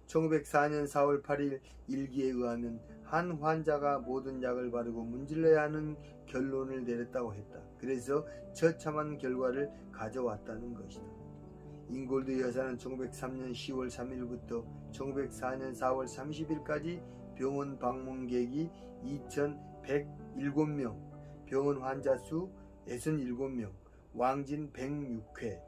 1904년 4월 8일 일기에 의하면 한 환자가 모든 약을 바르고 문질러야 하는 결론을 내렸다고 했다. 그래서 처참한 결과를 가져왔다는 것이다. 잉골드 여사는 1903년 10월 3일부터 1904년 4월 30일까지 병원 방문객이 2107명, 병원 환자 수 67명, 왕진 106회,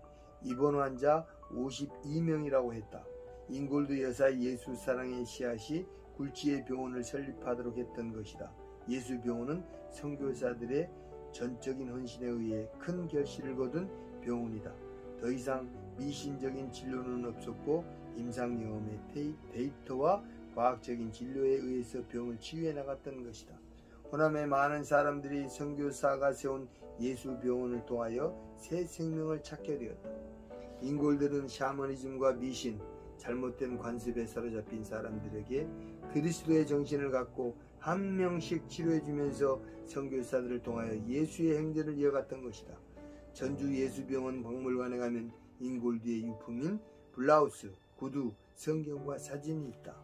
입원 환자 52명이라고 했다. 잉골드 여사의 예수 사랑의 씨앗이 굴지의 병원을 설립하도록 했던 것이다. 예수 병원은 선교사들의 전적인 헌신에 의해 큰 결실을 거둔 병원이다. 더 이상 미신적인 진료는 없었고 임상경험의 데이터와 과학적인 진료에 의해서 병을 치유해 나갔던 것이다. 호남의 많은 사람들이 선교사가 세운 예수 병원을 통하여 새 생명을 찾게 되었다. 잉골들은 샤머니즘과 미신, 잘못된 관습에 사로잡힌 사람들에게 그리스도의 정신을 갖고 한 명씩 치료해주면서 선교사들을 통하여 예수의 행전을 이어갔던 것이다. 전주 예수병원 박물관에 가면 잉골드의 유품인 블라우스, 구두, 성경과 사진이 있다.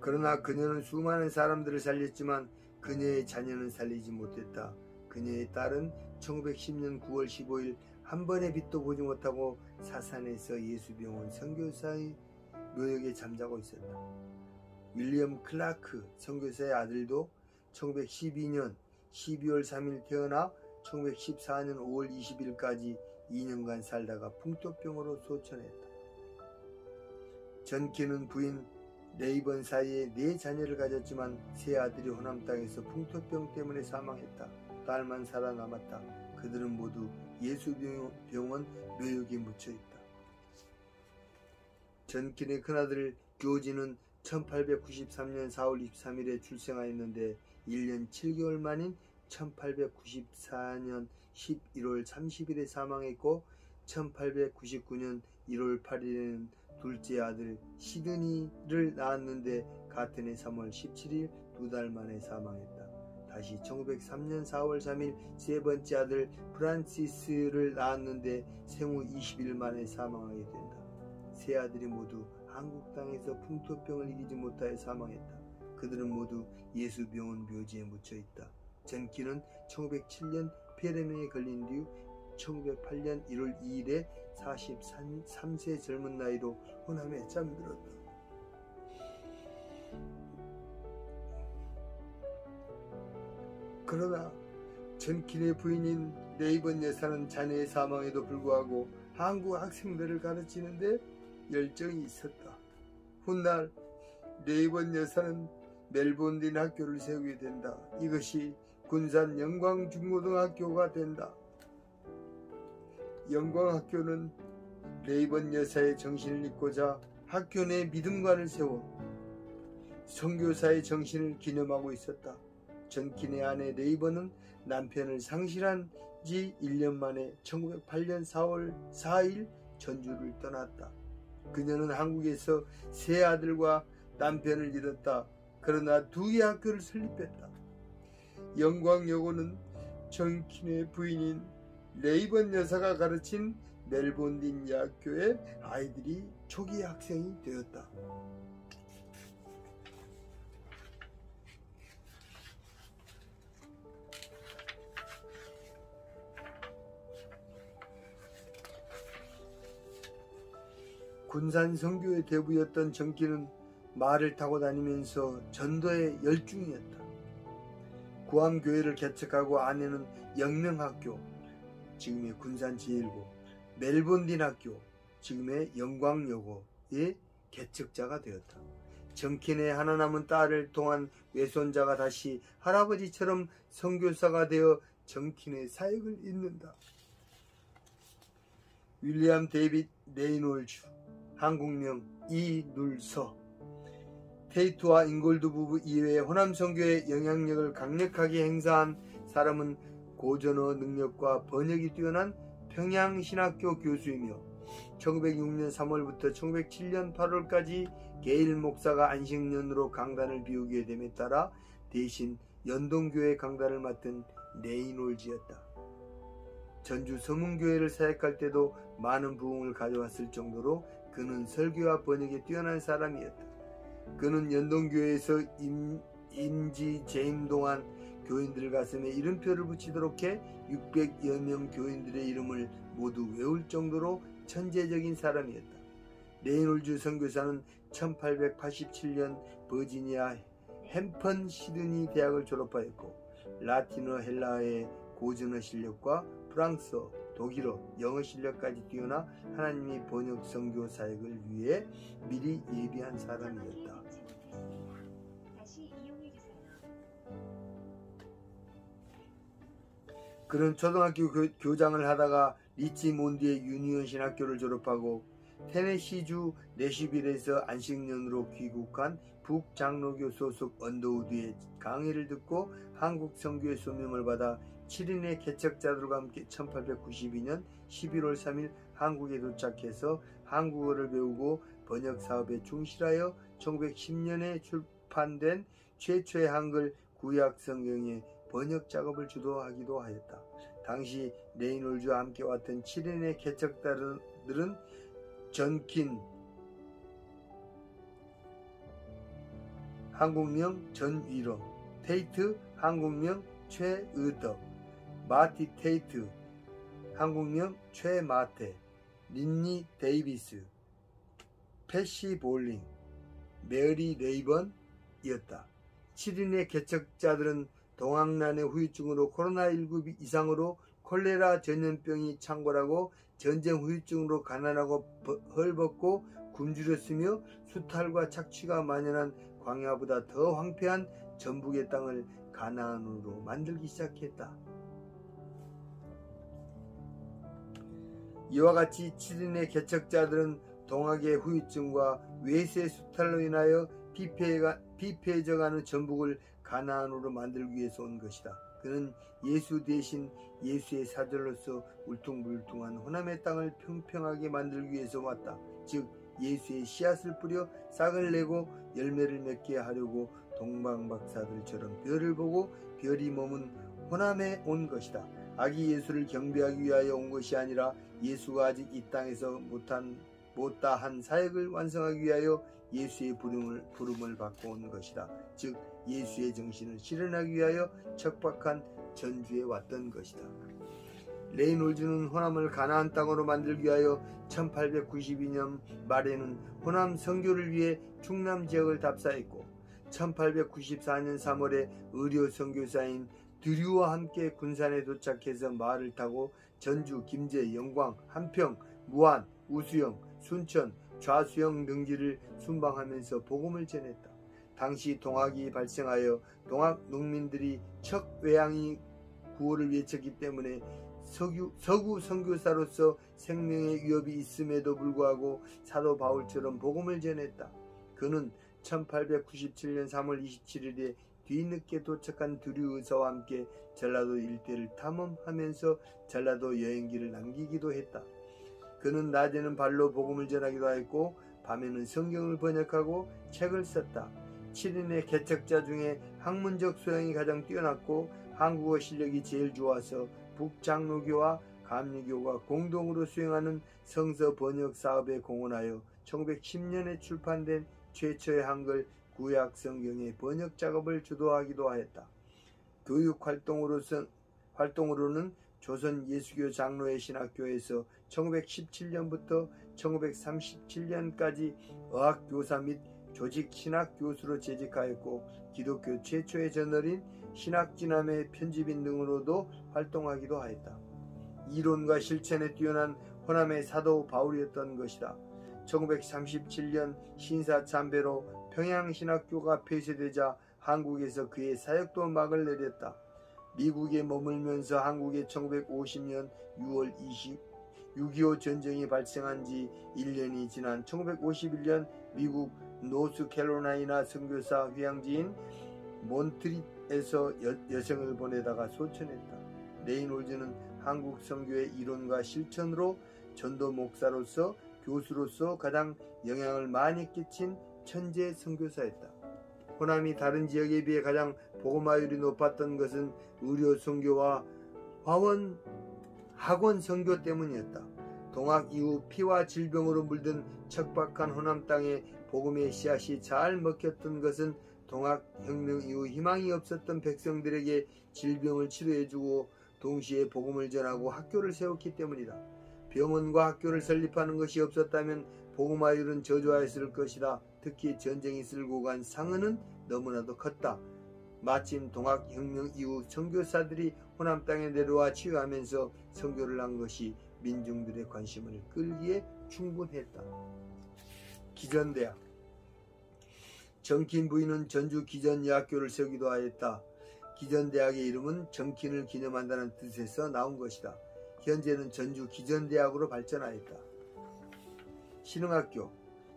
그러나 그녀는 수많은 사람들을 살렸지만 그녀의 자녀는 살리지 못했다. 그녀의 딸은 1910년 9월 15일 한 번의 빛도 보지 못하고 사산에서 예수병원 선교사의 묘역에 잠자고 있었다. 윌리엄 클라크 선교사의 아들도 1912년 12월 3일 태어나 1914년 5월 20일까지 2년간 살다가 풍토병으로 소천했다. 전키는 부인 레이번 사이에 4자녀를 가졌지만 세 아들이 호남 땅에서 풍토병 때문에 사망했다. 딸만 살아남았다. 그들은 모두 예수병원 묘역에 묻혀있다. 전킨의 큰아들 교지는 1893년 4월 23일에 출생하였는데 1년 7개월 만인 1894년 11월 30일에 사망했고 1899년 1월 8일에는 둘째 아들 시드니를 낳았는데 같은 해 3월 17일 2달 만에 사망했다. 다시 1903년 4월 3일 세 번째 아들 프란시스를 낳았는데 생후 20일 만에 사망하게 된다. 세 아들이 모두 한국 땅에서 풍토병을 이기지 못하여 사망했다. 그들은 모두 예수병원 묘지에 묻혀있다. 전키는 1907년 폐렴에 걸린 뒤 1908년 1월 2일에 43세 젊은 나이로 호남에 잠들었다. 그러나 전킨의 부인인 레이번 여사는 자녀의 사망에도 불구하고 한국 학생들을 가르치는데 열정이 있었다. 훗날 레이번 여사는 멜본딘 학교를 세우게 된다. 이것이 군산 영광중고등학교가 된다. 영광학교는 레이번 여사의 정신을 잇고자 학교 내 믿음관을 세워 선교사의 정신을 기념하고 있었다. 전킨의 아내 레이번은 남편을 상실한 지 1년 만에 1908년 4월 4일 전주를 떠났다. 그녀는 한국에서 세 아들과 남편을 잃었다. 그러나 두 개의 학교를 설립했다. 영광여고는 정킨의 부인인 레이번 여사가 가르친 멜본딘 여학교의 아이들이 초기 학생이 되었다. 군산 선교의 대부였던 정킨은 말을 타고 다니면서 전도에 열중이었다. 구암교회를 개척하고 아내는 영명학교, 지금의 군산제1고, 멜본딘 학교, 지금의 영광여고의 개척자가 되었다. 정킨의 하나 남은 딸을 통한 외손자가 다시 할아버지처럼 선교사가 되어 정킨의 사역을 잇는다. 윌리엄 데이빗 레이놀즈, 한국명 이눌서, 테이트와 잉골드 부부 이외의 호남 선교의 영향력을 강력하게 행사한 사람은 고전어 능력과 번역이 뛰어난 평양신학교 교수이며 1906년 3월부터 1907년 8월까지 게일 목사가 안식년으로 강단을 비우게 됨에 따라 대신 연동교회 강단을 맡은 레이놀즈였다. 전주 서문교회를 사역할 때도 많은 부흥을 가져왔을 정도로 그는 설교와 번역에 뛰어난 사람이었다. 그는 연동교회에서 임지 재임 동안 교인들 가슴에 이름표를 붙이도록 해 600여 명 교인들의 이름을 모두 외울 정도로 천재적인 사람이었다. 레이놀즈 선교사는 1887년 버지니아 햄펀 시드니 대학을 졸업하였고 라틴어 헬라어의 고전어 실력과 프랑스어, 독일어, 영어 실력까지 뛰어나 하나님의 번역 선교 사역을 위해 미리 예비한 사람이었다. 그는 초등학교 교장을 하다가 리치몬드의 유니온 신학교를 졸업하고 테네시주 내슈빌에서 안식년으로 귀국한 북장로교 소속 언더우드의 강의를 듣고 한국 선교의 소명을 받아 7인의 개척자들과 함께 1892년 11월 3일 한국에 도착해서 한국어를 배우고 번역 사업에 충실하여 1910년에 출판된 최초의 한글 구약 성경의 번역 작업을 주도하기도 하였다. 당시 레이놀즈와 함께 왔던 7인의 개척자들은 전킨, 한국명 전위로, 테이트, 한국명 최의덕, 마티 테이트, 한국명 최마태, 린니 데이비스, 패시 볼링, 메리 레이번이었다. 7인의 개척자들은 동학난의 후유증으로 코로나19 이상으로 콜레라 전염병이 창궐하고 전쟁 후유증으로 가난하고 헐벗고 굶주렸으며 수탈과 착취가 만연한 광야보다 더 황폐한 전북의 땅을 가나안으로 만들기 시작했다. 이와 같이 7인의 개척자들은 동학의 후유증과 외세 수탈로 인하여 피폐해져가는 전북을 가나안으로 만들기 위해서 온 것이다. 그는 예수 대신 예수의 사절로서 울퉁불퉁한 호남의 땅을 평평하게 만들기 위해서 왔다. 즉 예수의 씨앗을 뿌려 싹을 내고 열매를 맺게 하려고 동방박사들처럼 별을 보고 별이 머문 호남에 온 것이다. 아기 예수를 경배하기 위하여 온 것이 아니라 예수가 아직 이 땅에서 못다한 사역을 완성하기 위하여 예수의 부름을 받고 온 것이다. 즉 예수의 정신을 실현하기 위하여 척박한 전주에 왔던 것이다. 레이놀즈는 호남을 가나안 땅으로 만들기 위하여 1892년 말에는 호남 선교를 위해 충남 지역을 답사했고 1894년 3월에 의료 선교사인 드류와 함께 군산에 도착해서 말을 타고 전주, 김제, 영광, 한평, 무안, 우수영, 순천, 좌수영 등지를 순방하면서 복음을 전했다. 당시 동학이 발생하여 동학 농민들이 척외양이 구호를 외쳤기 때문에 서구 선교사로서 생명의 위협이 있음에도 불구하고 사도 바울처럼 복음을 전했다. 그는 1897년 3월 27일에 뒤늦게 도착한 두류 의사와 함께 전라도 일대를 탐험하면서 전라도 여행기를 남기기도 했다. 그는 낮에는 발로 복음을 전하기도 하였고 밤에는 성경을 번역하고 책을 썼다. 7인의 개척자 중에 학문적 소양이 가장 뛰어났고 한국어 실력이 제일 좋아서 북장로교와 감리교가 공동으로 수행하는 성서 번역 사업에 공헌하여 1910년에 출판된 최초의 한글 구약 성경의 번역 작업을 주도하기도 하였다. 교육 활동으로는 조선 예수교 장로회 신학교에서 1917년부터 1937년까지 어학교사 및 조직 신학교수로 재직하였고 기독교 최초의 저널인 신학진함의 편집인 등으로도 활동하기도 하였다. 이론과 실천에 뛰어난 호남의 사도 바울이었던 것이다. 1937년 신사참배로 평양신학교가 폐쇄되자 한국에서 그의 사역도 막을 내렸다. 미국에 머물면서 한국에 1950년 6월 6.25 전쟁이 발생한 지 1년이 지난 1951년 미국 노스캐롤라이나 선교사 휴양지인 몬트리에서 여성을 보내다가 소천했다. 레이놀즈는 한국 선교의 이론과 실천으로 전도 목사로서 교수로서 가장 영향을 많이 끼친 천재 선교사였다. 호남이 다른 지역에 비해 가장 복음화율이 높았던 것은 의료 선교와 학원 선교 때문이었다. 동학 이후 피와 질병으로 물든 척박한 호남 땅에 복음의 씨앗이 잘 먹혔던 것은 동학혁명 이후 희망이 없었던 백성들에게 질병을 치료해주고 동시에 복음을 전하고 학교를 세웠기 때문이다. 병원과 학교를 설립하는 것이 없었다면 복음화율은 저조하였을 것이다. 특히 전쟁이 쓸고 간 상흔은 너무나도 컸다. 마침 동학혁명 이후 선교사들이 호남 땅에 내려와 치유하면서 선교를 한 것이 민중들의 관심을 끌기에 충분했다. 기전대학. 정킨 부인은 전주 기전여학교를 세우기도 하였다. 기전대학의 이름은 정킨을 기념한다는 뜻에서 나온 것이다. 현재는 전주 기전대학으로 발전하였다. 신흥학교.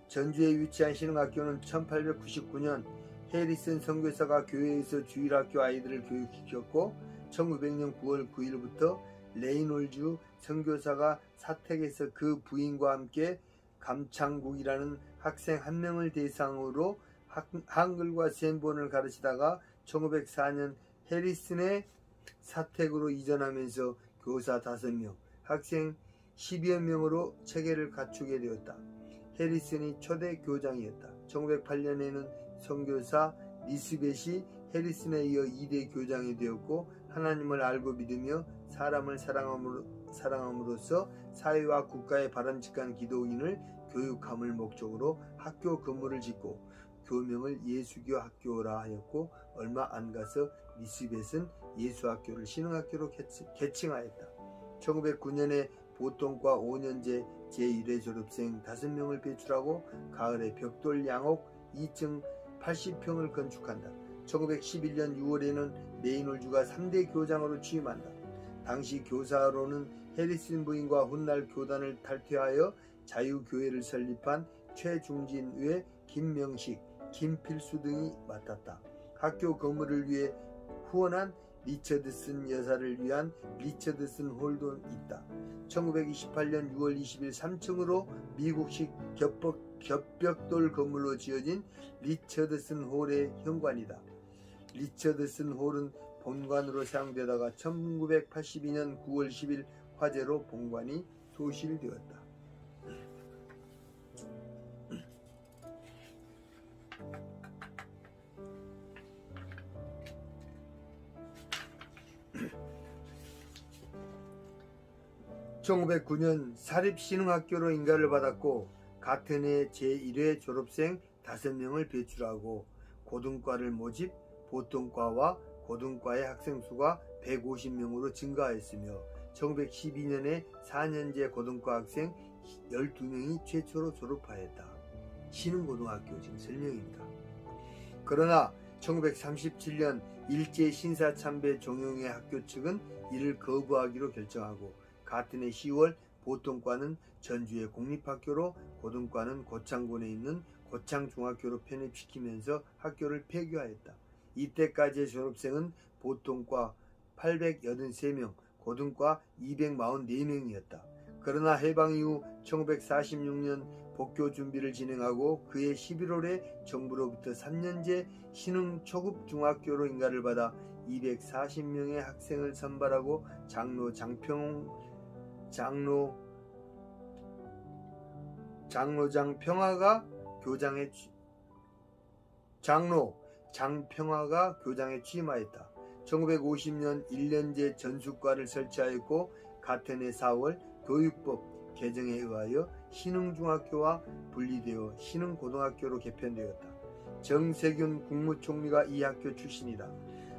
전주에 위치한 신흥학교는 1899년 해리슨 선교사가 교회에서 주일학교 아이들을 교육시켰고 1900년 9월 9일부터 레이놀즈 선교사가 사택에서 그 부인과 함께 감창국이라는 학생 한 명을 대상으로 한글과 셈본을 가르치다가 1904년 해리슨의 사택으로 이전하면서 교사 5명, 학생 10여 명으로 체계를 갖추게 되었다. 해리슨이 초대 교장이었다. 1908년에는 선교사 니스벳이 해리슨에 이어 2대 교장이 되었고 하나님을 알고 믿으며 사람을 사랑함으로써 사회와 국가의 바람직한 기독인을 교육함을 목적으로 학교 건물을 짓고 교명을 예수교 학교라 하였고 얼마 안 가서 니스벳은 예수학교를 신흥학교로 개칭하였다. 1909년에 보통과 5년제 제1회 졸업생 5명을 배출하고 가을에 벽돌 양옥 2층 80평을 건축한다. 1911년 6월에는 레이놀즈가 3대 교장으로 취임한다. 당시 교사로는 해리슨 부인과 훗날 교단을 탈퇴하여 자유교회를 설립한 최중진 외 김명식, 김필수 등이 맡았다. 학교 건물을 위해 후원한 리처드슨 여사를 위한 리처드슨 홀도 있다. 1928년 6월 20일 3층으로 미국식 겹벽돌 건물로 지어진 리처드슨 홀의 현관이다. 리처드슨 홀은 본관으로 사용되다가 1982년 9월 10일 화재로 본관이 소실되었다. (1909년) 사립신흥학교로 인가를 받았고 같은 해 제1회 졸업생 5명을 배출하고 고등과를 모집, 보통과와 고등과의 학생 수가 150명으로 증가하였으며 1912년에 4년제 고등과 학생 12명이 최초로 졸업하였다. 신흥고등학교 지금 설명입니다. 그러나 1937년 일제 신사참배 종용의 학교 측은 이를 거부하기로 결정하고 같은 해 10월 보통과는 전주의 공립학교로 고등과는 고창군에 있는 고창중학교로 편입시키면서 학교를 폐교하였다. 이때까지의 졸업생은 보통과 883명, 고등과 244명이었다. 그러나 해방 이후 1946년 복교 준비를 진행하고 그해 11월에 정부로부터 3년제 신흥 초급 중학교로 인가를 받아 240명의 학생을 선발하고 장로 장평화가 교장에 취임하였다. 1950년 1년제 전수과를 설치하였고 같은 해 4월 교육법 개정에 의하여 신흥중학교와 분리되어 신흥고등학교로 개편되었다. 정세균 국무총리가 이 학교 출신이다.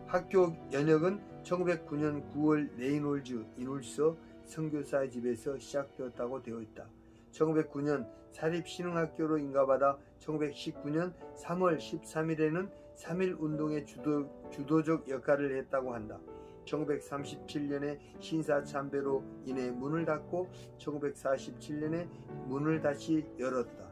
학교 연역은 1909년 9월 레이놀즈 인울서 선교사의 집에서 시작되었다고 되어 있다. 1909년 사립신흥학교로 인가받아 1919년 3월 13일에는 3.1운동의 주도적 역할을 했다고 한다. 1937년에 신사참배로 인해 문을 닫고 1947년에 문을 다시 열었다.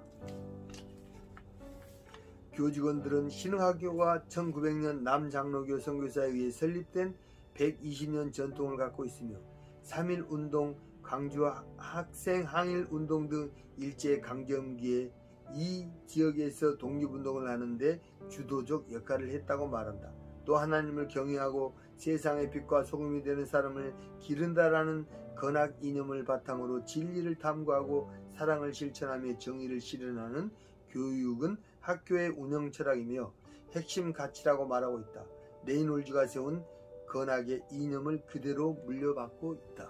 교직원들은 신흥학교가 1900년 남장로교 선교사에 의해 설립된 120년 전통을 갖고 있으며 3.1운동, 광주 학생 항일운동 등 일제강점기에 이 지역에서 독립운동을 하는데 주도적 역할을 했다고 말한다. 또 하나님을 경외하고 세상의 빛과 소금이 되는 사람을 기른다라는 건학 이념을 바탕으로 진리를 탐구하고 사랑을 실천하며 정의를 실현하는 교육은 학교의 운영 철학이며 핵심 가치라고 말하고 있다. 레이놀즈가 세운 건학의 이념을 그대로 물려받고 있다.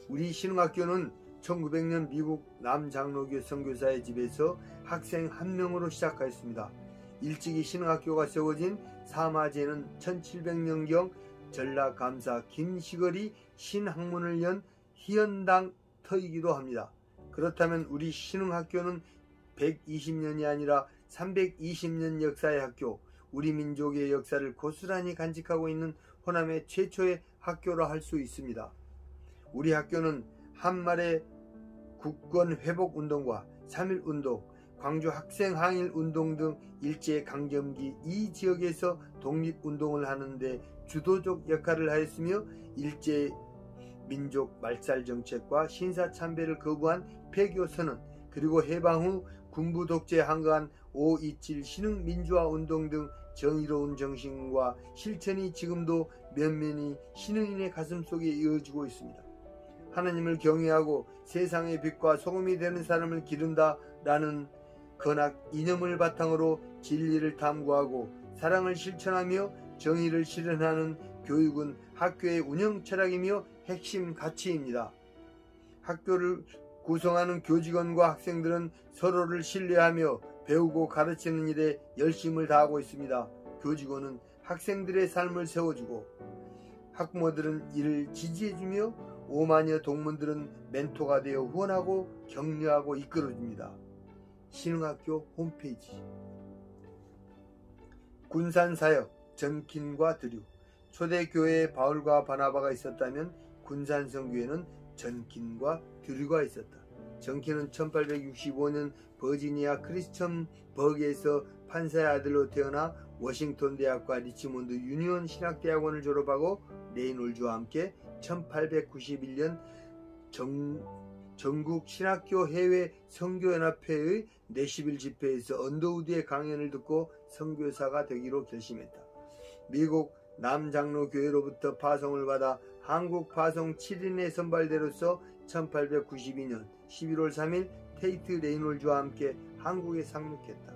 우리 신흥학교는 1900년 미국 남장로교 선교사의 집에서 학생 1명으로 시작하였습니다. 일찍이 신흥학교가 세워진 사마제는 1700년경 전라감사 김시걸이 신학문을 연 희연당 터이기도 합니다. 그렇다면 우리 신흥학교는 120년이 아니라 320년 역사의 학교, 우리 민족의 역사를 고스란히 간직하고 있는 호남의 최초의 학교라 할 수 있습니다. 우리 학교는 한말의 국권회복운동과 3.1운동, 광주 학생항일운동 등 일제강점기 이 지역에서 독립운동을 하는데 주도적 역할을 하였으며 일제민족 말살정책과 신사참배를 거부한 폐교선언, 그리고 해방 후 군부 독재에 항거한 5.27 신흥민주화운동 등 정의로운 정신과 실천이 지금도 면면히 신흥인의 가슴속에 이어지고 있습니다. 하나님을 경외하고 세상의 빛과 소금이 되는 사람을 기른다라는 건학 이념을 바탕으로 진리를 탐구하고 사랑을 실천하며 정의를 실현하는 교육은 학교의 운영 철학이며 핵심 가치입니다. 학교를 구성하는 교직원과 학생들은 서로를 신뢰하며 배우고 가르치는 일에 열심을 다하고 있습니다. 교직원은 학생들의 삶을 세워주고 학부모들은 이를 지지해주며 5만여 동문들은 멘토가 되어 후원하고 격려하고 이끌어줍니다. 신흥학교 홈페이지. 군산사역 전킨과 드류. 초대교회에 바울과 바나바가 있었다면 군산성교회는 전킨과 드류가 있었다. 전킨은 1865년 버지니아 크리스천 버그에서 판사의 아들로 태어나 워싱턴 대학과 리치몬드 유니온 신학대학원을 졸업하고 레이놀즈와 함께 1891년 전국 신학교 해외 선교연합회의 내시빌 집회에서 언더우드의 강연을 듣고 선교사가 되기로 결심했다. 미국 남장로교회로부터 파송을 받아 한국 파송 7인의 선발대로서 1892년 11월 3일 테이트 레이놀즈와 함께 한국에 상륙했다.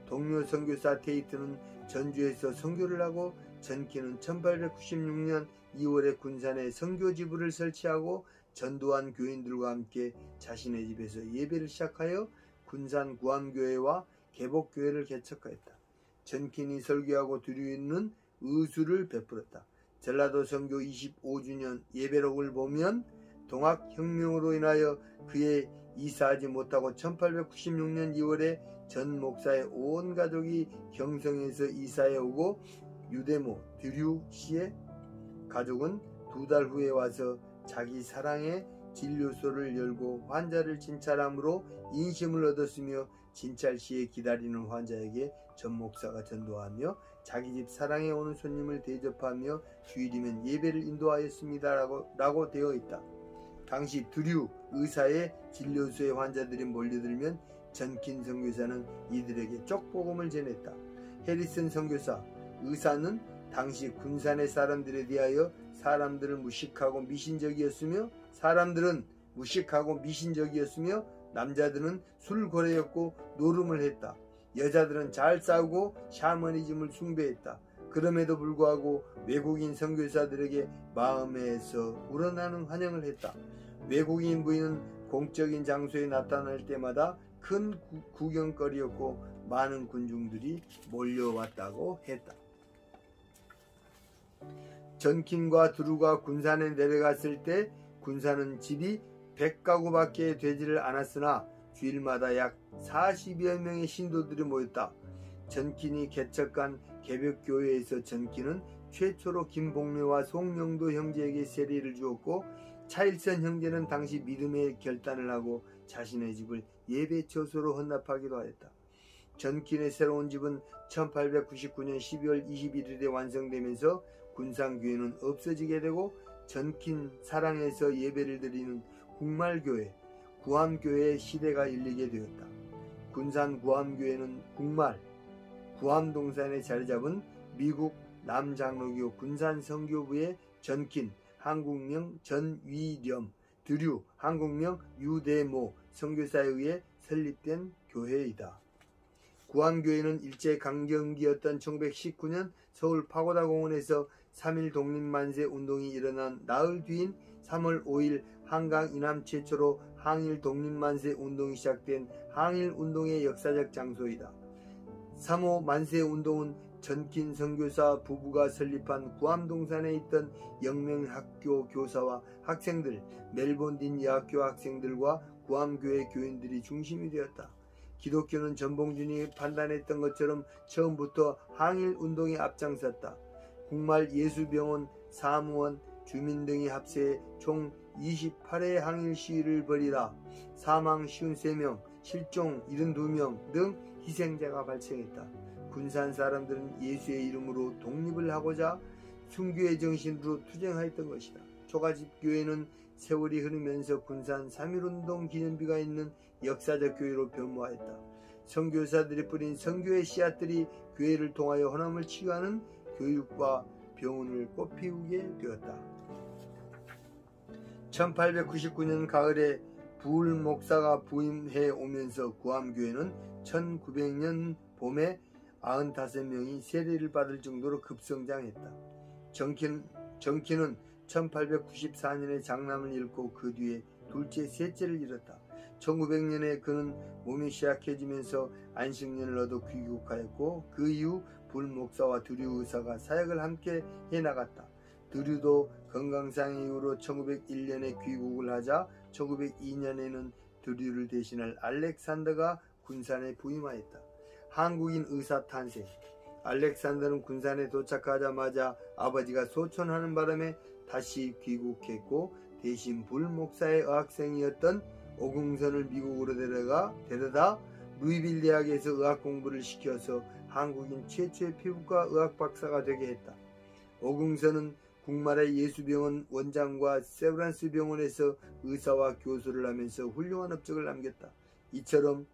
동료 선교사 테이트는 전주에서 선교를 하고 전키는 1896년 2월에 군산에 선교지부를 설치하고 전도한 교인들과 함께 자신의 집에서 예배를 시작하여 군산 구암교회와 개복교회를 개척하였다. 전킨이 설교하고 드류는 의술을 베풀었다. 전라도 선교 25주년 예배록을 보면 동학혁명으로 인하여 그에 이사하지 못하고 1896년 2월에 전 목사의 온 가족이 경성에서 이사해 오고 유대모 드류 씨의 가족은 2달 후에 와서 자기 사랑의 진료소를 열고 환자를 진찰함으로 인심을 얻었으며 진찰 시에 기다리는 환자에게 전 목사가 전도하며 자기 집 사랑에 오는 손님을 대접하며 주일이면 예배를 인도하였습니다. 라고 되어 있다. 당시 두류 의사의 진료소에 환자들이 몰려들면 전킨 선교사는 이들에게 쪽복음을 전했다. 해리슨 선교사 의사는 당시 군산의 사람들에 대하여 사람들은 무식하고 미신적이었으며 남자들은 술고래였고 노름을 했다. 여자들은 잘 싸우고 샤머니즘을 숭배했다. 그럼에도 불구하고 외국인 선교사들에게 마음에서 우러나는 환영을 했다. 외국인 부인은 공적인 장소에 나타날 때마다 큰 구경거리였고 많은 군중들이 몰려왔다고 했다. 전킨과 두루가 군산에 내려갔을 때 군산은 집이 100가구밖에 되지를 않았으나 주일마다 약 40여 명의 신도들이 모였다. 전킨이 개척한 개벽교회에서 전킨은 최초로 김복래와 송영도 형제에게 세례를 주었고 차일선 형제는 당시 믿음의 결단을 하고 자신의 집을 예배 처소로 헌납하기도 하였다. 전킨의 새로운 집은 1899년 12월 21일에 완성되면서 군산교회는 없어지게 되고 전킨 사랑에서 예배를 드리는 국말교회, 구암교회의 시대가 열리게 되었다. 군산 구암교회는 구암동산에 자리잡은 미국 남장로교 군산선교부의 전킨, 한국명 전위렴, 드류, 한국명 유대모 선교사에 의해 설립된 교회이다. 구암교회는 일제강점기였던 1919년 서울 파고다공원에서 3.1 독립만세 운동이 일어난 나흘 뒤인 3월 5일 한강 이남 최초로 항일 독립만세 운동이 시작된 항일운동의 역사적 장소이다. 3.5 만세운동은 전킨 선교사 부부가 설립한 구암동산에 있던 영명학교 교사와 학생들, 멜본딘 여학교 학생들과 구암교회 교인들이 중심이 되었다. 기독교는 전봉준이 판단했던 것처럼 처음부터 항일운동에 앞장섰다. 국말 예수병원, 사무원, 주민 등이 합세해 총 28회의 항일 시위를 벌이다 사망 53명, 실종 72명 등 희생자가 발생했다. 군산 사람들은 예수의 이름으로 독립을 하고자 순교의 정신으로 투쟁하였던 것이다. 초가집교회는 세월이 흐르면서 군산 3.1운동 기념비가 있는 역사적 교회로 변모하였다. 선교사들이 뿌린 선교의 씨앗들이 교회를 통하여 헌암을 치유하는 교육과 병원을 꽃피우게 되었다. 1899년 가을에 부울 목사가 부임해 오면서 구암교회는 1900년 봄에 95명이 세례를 받을 정도로 급성장했다. 정킨은 1894년에 장남을 잃고 그 뒤에 둘째, 셋째를 잃었다. 1900년에 그는 몸이 취약해지면서 안식년을 얻어 귀국하였고 그 이후 불목사와 두류 의사가 사역을 함께 해나갔다. 두류도 건강상의 이유로 1901년에 귀국을 하자 1902년에는 두류를 대신할 알렉산더가 군산에 부임하였다. 한국인 의사 탄생. 알렉산더는 군산에 도착하자마자 아버지가 소천하는 바람에 다시 귀국했고 대신 불목사의 의학생이었던 오궁선을 미국으로 데려다 루이빌 대학에서 의학 공부를 시켜서 한국인 최초의 피부과 의학 박사가 되게 했다. 오궁선은 국말의 예수병원 원장과 세브란스 병원에서 의사와 교수를 하면서 훌륭한 업적을 남겼다. 이처럼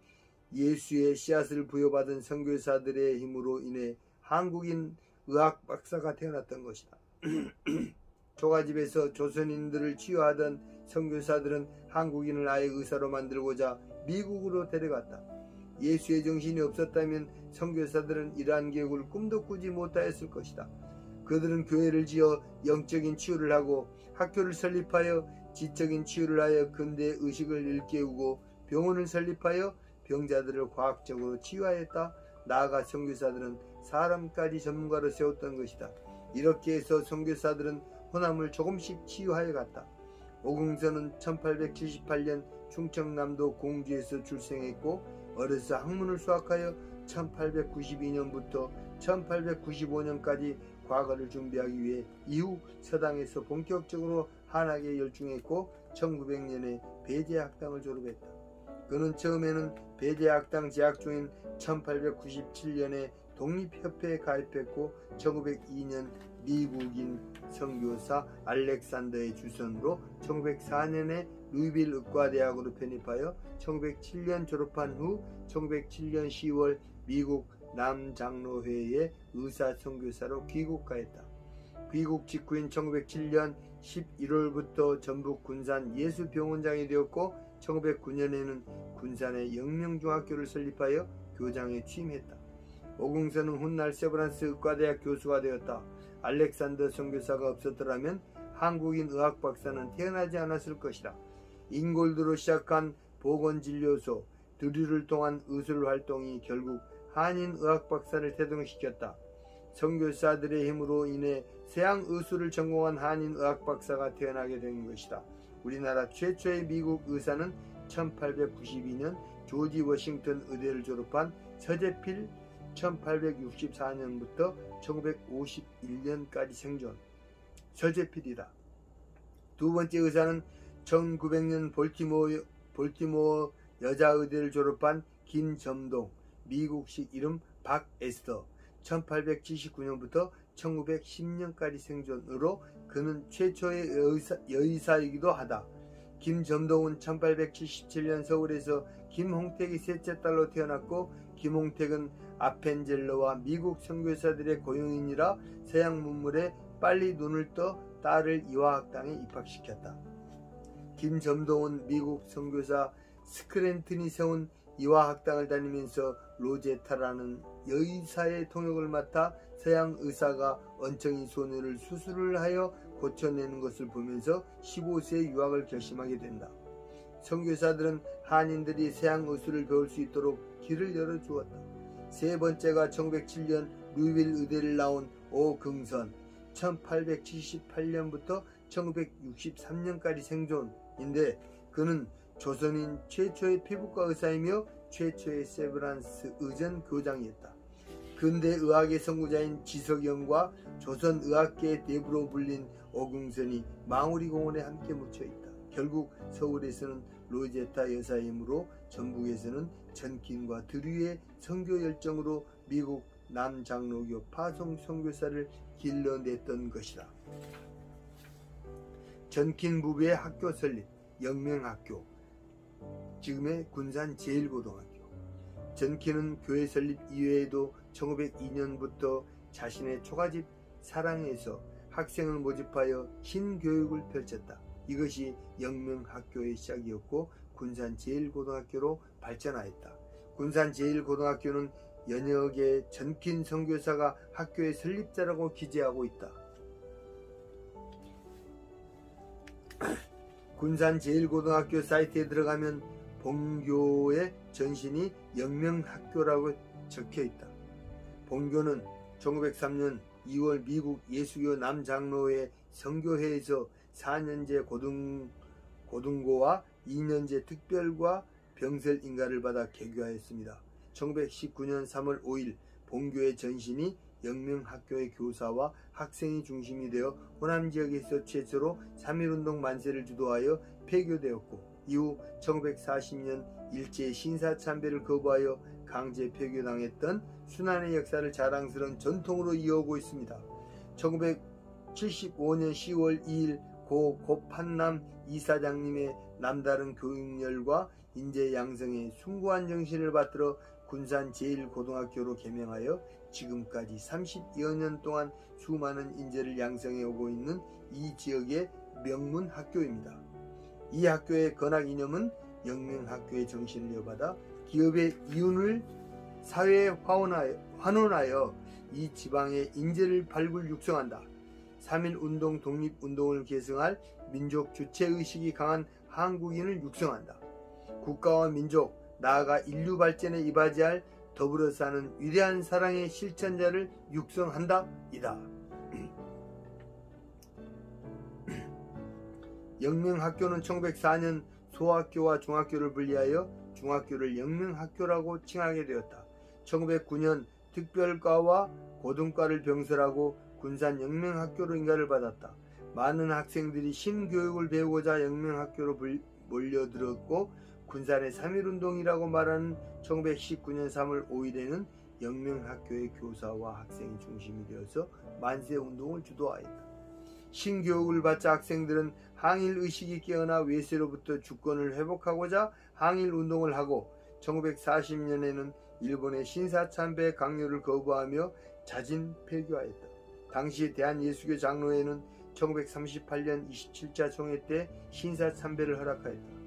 예수의 씨앗을 부여받은 선교사들의 힘으로 인해 한국인 의학 박사가 태어났던 것이다. 초가집에서 조선인들을 치유하던 선교사들은 한국인을 아예 의사로 만들고자 미국으로 데려갔다. 예수의 정신이 없었다면 선교사들은 이러한 계획을 꿈도 꾸지 못하였을 것이다. 그들은 교회를 지어 영적인 치유를 하고 학교를 설립하여 지적인 치유를 하여 근대 의식을 일깨우고 병원을 설립하여 병자들을 과학적으로 치유하였다. 나아가 선교사들은 사람까지 전문가로 세웠던 것이다. 이렇게 해서 선교사들은 혼암을 조금씩 치유하여 갔다. 오궁선은 1878년 충청남도 공주에서 출생했고 어려서 학문을 수학하여 1892년부터 1895년까지 과거를 준비하기 위해 이후 서당에서 본격적으로 한학에 열중했고 1900년에 배제학당을 졸업했다. 그는 처음에는 배제학당 재학 중인 1897년에 독립협회에 가입했고 1902년 미국인 선교사 알렉산더의 주선으로 1904년에 루이빌 의과대학으로 편입하여 1907년 졸업한 후 1907년 10월 미국 남장로회의 의사 선교사로 귀국하였다. 귀국 직후인 1907년 11월부터 전북 군산 예수병원장이 되었고 1909년에는 군산의 영명중학교를 설립하여 교장에 취임했다. 오궁서는 훗날 세브란스 의과대학 교수가 되었다. 알렉산더 선교사가 없었더라면 한국인 의학 박사는 태어나지 않았을 것이다. 잉골드로 시작한 보건진료소, 드류를 통한 의술 활동이 결국 한인 의학 박사를 태동시켰다. 선교사들의 힘으로 인해 서양 의술을 전공한 한인 의학 박사가 태어나게 된 것이다. 우리나라 최초의 미국 의사는 1892년 조지 워싱턴 의대를 졸업한 서재필 1864년부터 1951년까지 생존 서재필이다. 두 번째 의사는 1900년 볼티모어 여자의대를 졸업한 김점동, 미국식 이름 박에스더 1879년부터 1910년까지 생존으로 그는 최초의 여의사이기도 하다. 김점동은 1877년 서울에서 김홍택의 셋째 딸로 태어났고 김홍택은 아펜젤러와 미국 선교사들의 고용인이라 서양 문물에 빨리 눈을 떠 딸을 이화학당에 입학시켰다. 김점동은 미국 선교사 스크랜튼이 세운 이화학당을 다니면서 로제타라는 여의사의 통역을 맡아 서양 의사가 얹혀인 소녀를 수술을 하여 고쳐내는 것을 보면서 15세에 유학을 결심하게 된다. 선교사들은 한인들이 서양 의술을 배울 수 있도록 길을 열어주었다. 세 번째가 1907년 루이빌 의대를 나온 오긍선 1878년부터 1963년까지 생존인데 그는 조선인 최초의 피부과 의사이며 최초의 세브란스 의전 교장이었다. 근대 의학의 선구자인 지석영과 조선의학계의 대부로 불린 오긍선이 망우리공원에 함께 묻혀있다. 결국 서울에서는 로제타 여사의 힘으로 전북에서는 전킨과 드류의 선교 열정으로 미국 남장로교 파송 선교사를 길러냈던 것이다. 전킨 부부의 학교 설립, 영명학교, 지금의 군산 제1고등학교. 전킨은 교회 설립 이외에도 1902년부터 자신의 초가집 사랑에서 학생을 모집하여 신교육을 펼쳤다. 이것이 영명학교의 시작이었고 군산 제1고등학교로 발전하였다. 군산 제1고등학교는 연역의 전킨 선교사가 학교의 설립자라고 기재하고 있다. 군산 제1고등학교 사이트에 들어가면 본교의 전신이 영명학교라고 적혀있다. 본교는 1903년 2월 미국 예수교 남장로회 선교회에서 4년제 고등고와 2년제 특별과 병설인가를 받아 개교하였습니다. 1919년 3월 5일 본교의 전신이 영명학교의 교사와 학생이 중심이 되어 호남지역에서 최초로 3.1운동 만세를 주도하여 폐교되었고 이후 1940년 일제 신사참배를 거부하여 강제 폐교당했던 순환의 역사를 자랑스러운 전통으로 이어오고 있습니다. 1975년 10월 2일 고 고판남 이사장님의 남다른 교육열과 인재 양성의 숭고한 정신을 받들어 군산 제1고등학교로 개명하여 지금까지 30여 년 동안 수많은 인재를 양성해 오고 있는 이 지역의 명문 학교입니다. 이 학교의 건학 이념은 영명학교의 정신을 이어받아 기업의 이윤을 사회에 환원하여 이 지방의 인재를 발굴 육성한다. 3.1운동 독립운동을 계승할 민족 주체의식이 강한 한국인을 육성한다. 국가와 민족, 나아가 인류 발전에 이바지할 더불어 사는 위대한 사랑의 실천자를 육성한다. 이다. 영명학교는 1904년 소학교와 중학교를 분리하여 중학교를 영명학교라고 칭하게 되었다. 1909년 특별과와 고등과를 병설하고 군산 영명학교로 인가를 받았다. 많은 학생들이 신교육을 배우고자 영명학교로 몰려들었고 군산의 3.1운동이라고 말하는 1919년 3월 5일에는 영명학교의 교사와 학생이 중심이 되어서 만세운동을 주도하였다. 신교육을 받자 학생들은 항일의식이 깨어나 외세로부터 주권을 회복하고자 항일운동을 하고 1940년에는 일본의 신사참배 강요를 거부하며 자진 폐교하였다. 당시 대한예수교 장로회는 1938년 27차 총회 때 신사참배를 허락하였다.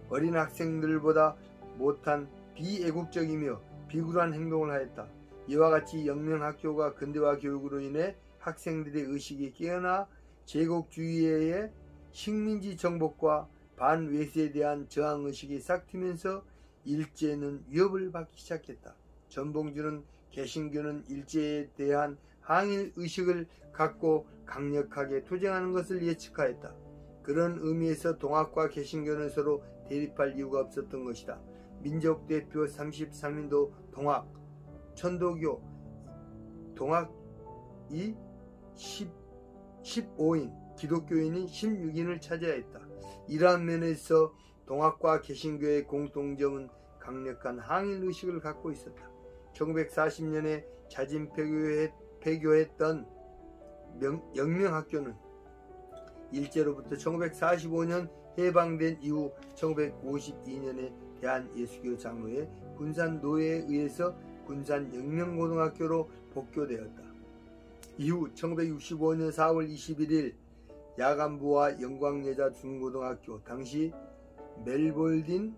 어린 학생들보다 못한 비애국적이며 비굴한 행동을 하였다. 이와 같이 영명학교가 근대화 교육으로 인해 학생들의 의식이 깨어나 제국주의의 식민지 정복과 반외세에 대한 저항의식이 싹 트면서 일제는 위협을 받기 시작했다. 전봉주는 개신교는 일제에 대한 항일의식을 갖고 강력하게 투쟁하는 것을 예측하였다. 그런 의미에서 동학과 개신교는 서로 대립할 이유가 없었던 것이다. 민족대표 33인도 동학, 천도교, 동학이 15인, 기독교인이 16인을 차지하였다. 이러한 면에서 동학과 개신교의 공통점은 강력한 항일의식을 갖고 있었다. 1940년에 자진 폐교했던 영명학교는 일제로부터 1945년 해방된 이후 1952년에 대한예수교 장로회 군산노회에 의해서 군산영명고등학교로 복교되었다. 이후 1965년 4월 21일 야간부와 영광여자중고등학교, 당시 멜볼딘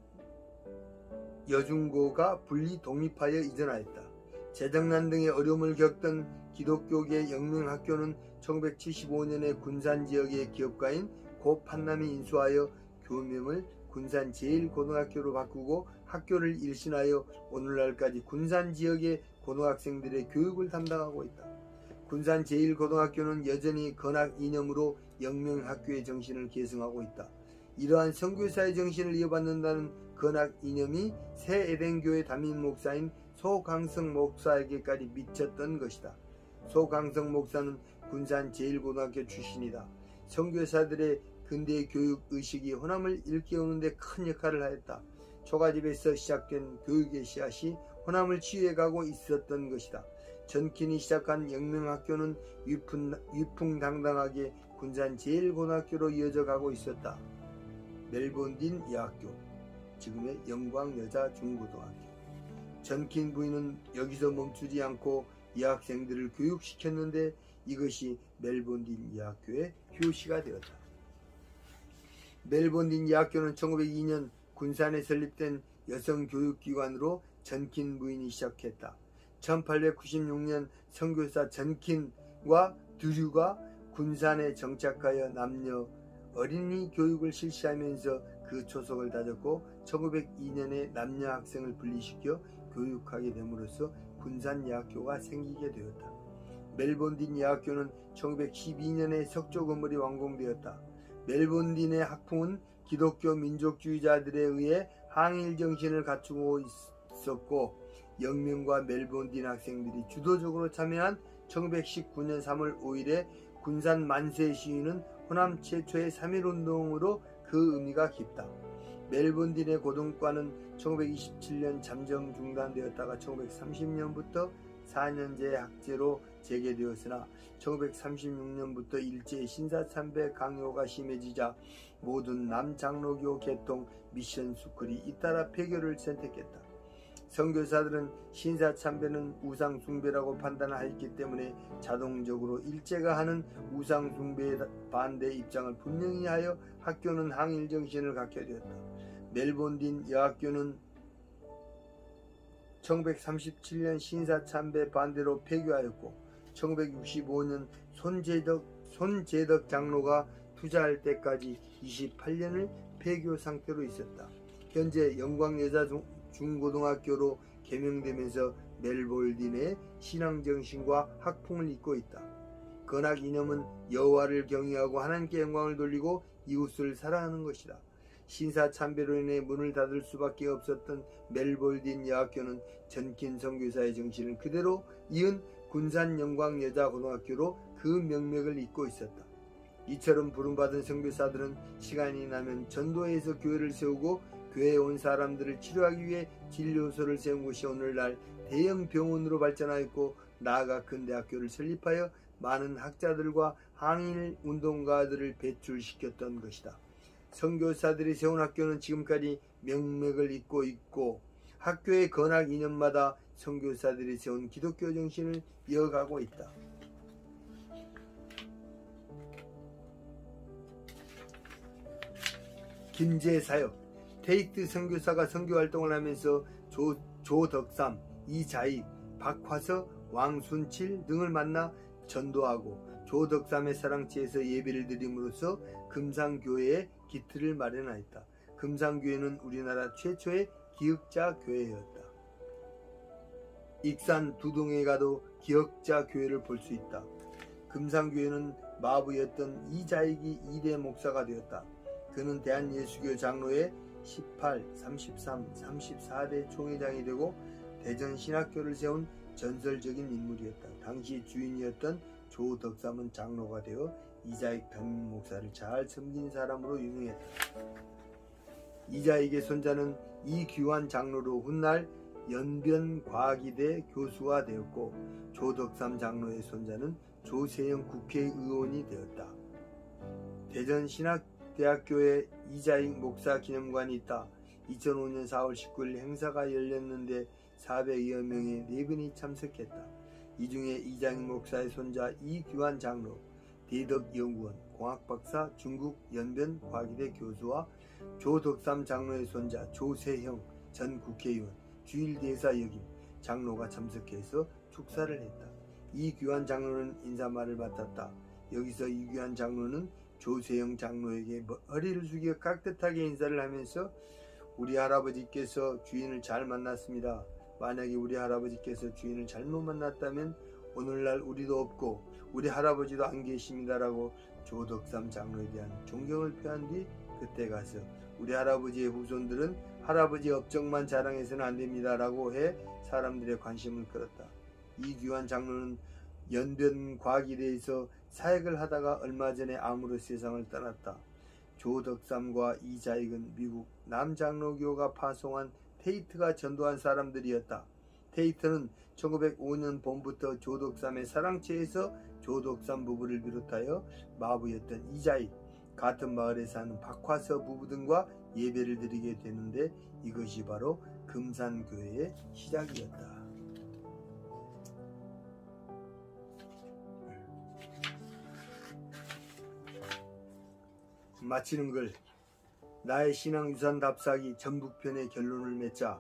여중고가 분리 독립하여 이전하였다. 재정난 등의 어려움을 겪던 기독교계 영명학교는 1975년에 군산지역의 기업가인 고 판남이 인수하여 교명을 군산제일고등학교로 바꾸고 학교를 일신하여 오늘날까지 군산지역의 고등학생들의 교육을 담당하고 있다. 군산제일고등학교는 여전히 건학 이념으로 영명학교의 정신을 계승하고 있다. 이러한 선교사의 정신을 이어받는다는 건학 이념이 새 에덴교회 담임 목사인 소강성 목사에게까지 미쳤던 것이다. 소강성 목사는 군산제일고등학교 출신이다. 선교사들의 근대 교육 의식이 호남을 일깨우는 데 큰 역할을 하였다. 초가집에서 시작된 교육의 씨앗이 호남을 치유해가고 있었던 것이다. 전킨이 시작한 영명학교는 위풍당당하게 군산제일고등학교로 이어져 가고 있었다. 멜본딘 여학교, 지금의 영광여자중고등학교. 전킨 부인은 여기서 멈추지 않고 여학생들을 교육시켰는데 이것이 멜본딘 여학교의 효시가 되었다. 멜본딘 여학교는 1902년 군산에 설립된 여성교육기관으로 전킨 부인이 시작했다. 1896년 선교사 전킨과 드류가 군산에 정착하여 남녀 어린이 교육을 실시하면서 그 초석을 다졌고 1902년에 남녀 학생을 분리시켜 교육하게 됨으로써 군산여학교가 생기게 되었다. 멜본딘 여학교는 1912년에 석조 건물이 완공되었다. 멜본딘의 학풍은 기독교 민족주의자들에 의해 항일 정신을 갖추고 있었고 영명과 멜본딘 학생들이 주도적으로 참여한 1919년 3월 5일에 군산 만세 시위는 호남 최초의 3.1운동으로 그 의미가 깊다. 멜본딘의 고등과는 1927년 잠정 중단되었다가 1930년부터 4년제 학제로 재개되었으나 1936년부터 일제 신사참배 강요가 심해지자 모든 남장로교 개통 미션 스쿨이 잇따라 폐교를 선택했다. 선교사들은 신사참배는 우상숭배라고 판단하였기 때문에 자동적으로 일제가 하는 우상숭배에 반대 입장을 분명히 하여 학교는 항일정신을 갖게 되었다. 멜본딘 여학교는 1937년 신사참배 반대로 폐교하였고 1965년 손재덕 장로가 투자할 때까지 28년을 폐교 상태로 있었다. 현재 영광여자중고등학교로 개명되면서 멜본딘의 신앙정신과 학풍을 잇고 있다. 건학 이념은 여호와를 경외하고 하나님께 영광을 돌리고 이웃을 사랑하는 것이다. 신사참배로 인해 문을 닫을 수밖에 없었던 멜본딘 여학교는 전킨 선교사의 정신을 그대로 이은 군산 영광여자고등학교로 그 명맥을 잇고 있었다. 이처럼 부름받은 선교사들은 시간이 나면 전도에서 교회를 세우고 교회에 온 사람들을 치료하기 위해 진료소를 세운 곳이 오늘날 대형 병원으로 발전하였고 나아가 근대학교를 설립하여 많은 학자들과 항일 운동가들을 배출시켰던 것이다. 선교사들이 세운 학교는 지금까지 명맥을 잇고 있고 학교의 건학 2년마다 선교사들이 세운 기독교 정신을 이어가고 있다. 김제사역. 테이트 선교사가 선교활동을 하면서 조덕삼, 이자익, 박화서, 왕순칠 등을 만나 전도하고 조덕삼의 사랑지에서 예배를 드림으로써 금상교회의 기틀을 마련하였다. 금상교회는 우리나라 최초의 기역자 교회였다. 익산 두동에 가도 기역자 교회를 볼 수 있다. 금상교회는 마부였던 이자익이 2대 목사가 되었다. 그는 대한예수교 장로의 18, 33, 34대 총회장이 되고 대전신학교를 세운 전설적인 인물이었다. 당시 주인이었던 조덕삼은 장로가 되어 이자익 담임 목사를 잘 섬긴 사람으로 유명했다. 이자익의 손자는 이규환 장로로 훗날 연변과기대 교수가 되었고 조덕삼 장로의 손자는 조세영 국회의원이 되었다. 대전신학대학교에 이자익 목사 기념관이 있다. 2005년 4월 19일 행사가 열렸는데 400여 명의 내분이 참석했다. 이 중에 이자익 목사의 손자 이규환 장로, 대덕연구원, 공학박사, 중국 연변과기대 교수와 조덕삼 장로의 손자 조세형 전 국회의원, 주일대사 역임 장로가 참석해서 축사를 했다. 이규환 장로는 인사말을 맡았다. 여기서 이규환 장로는 조세형 장로에게 허리를 숙여 깍듯하게 인사를 하면서 우리 할아버지께서 주인을 잘 만났습니다. 만약에 우리 할아버지께서 주인을 잘못 만났다면 오늘날 우리도 없고 우리 할아버지도 안 계십니다라고 조덕삼 장로에 대한 존경을 표한 뒤 그때 가서 우리 할아버지의 후손들은 할아버지 업적만 자랑해서는 안 됩니다라고 해 사람들의 관심을 끌었다. 이규환 장로는 연변과기대에서 사역을 하다가 얼마 전에 암으로 세상을 떠났다. 조덕삼과 이자익은 미국 남장로교가 파송한 테이트가 전도한 사람들이었다. 테이트는 1905년 봄부터 조덕삼의 사랑채에서 조덕삼 부부를 비롯하여 마부였던 이자익, 같은 마을에 사는 박화서 부부 등과 예배를 드리게 되는데 이것이 바로 금산교회의 시작이었다. 마치는 글. 나의 신앙유산 답사기 전북편의 결론을 맺자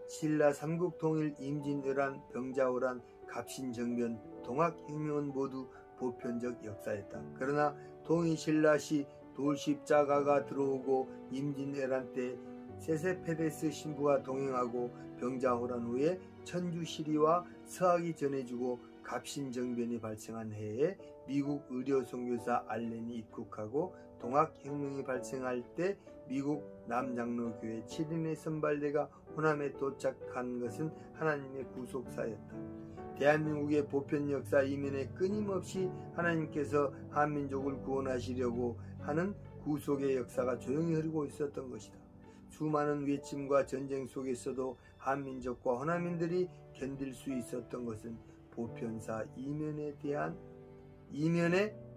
신라 삼국통일 임진왜란 병자호란 갑신정변 동학혁명은 모두 보편적 역사였다. 그러나 동의신라시 돌십자가가 들어오고 임진왜란 때 세세페데스 신부가 동행하고 병자호란 후에 천주시리와 서학이 전해주고 갑신정변이 발생한 해에 미국 의료선교사 알렌이 입국하고 동학혁명이 발생할 때 미국 남장로교회 7인의 선발대가 호남에 도착한 것은 하나님의 구속사였다. 대한민국의 보편 역사 이면에 끊임없이 하나님께서 한민족을 구원하시려고 하는 구속의 역사가 조용히 흐르고 있었던 것이다. 수많은 외침과 전쟁 속에서도 한민족과 호남인들이 견딜 수 있었던 것은 보편사 이면에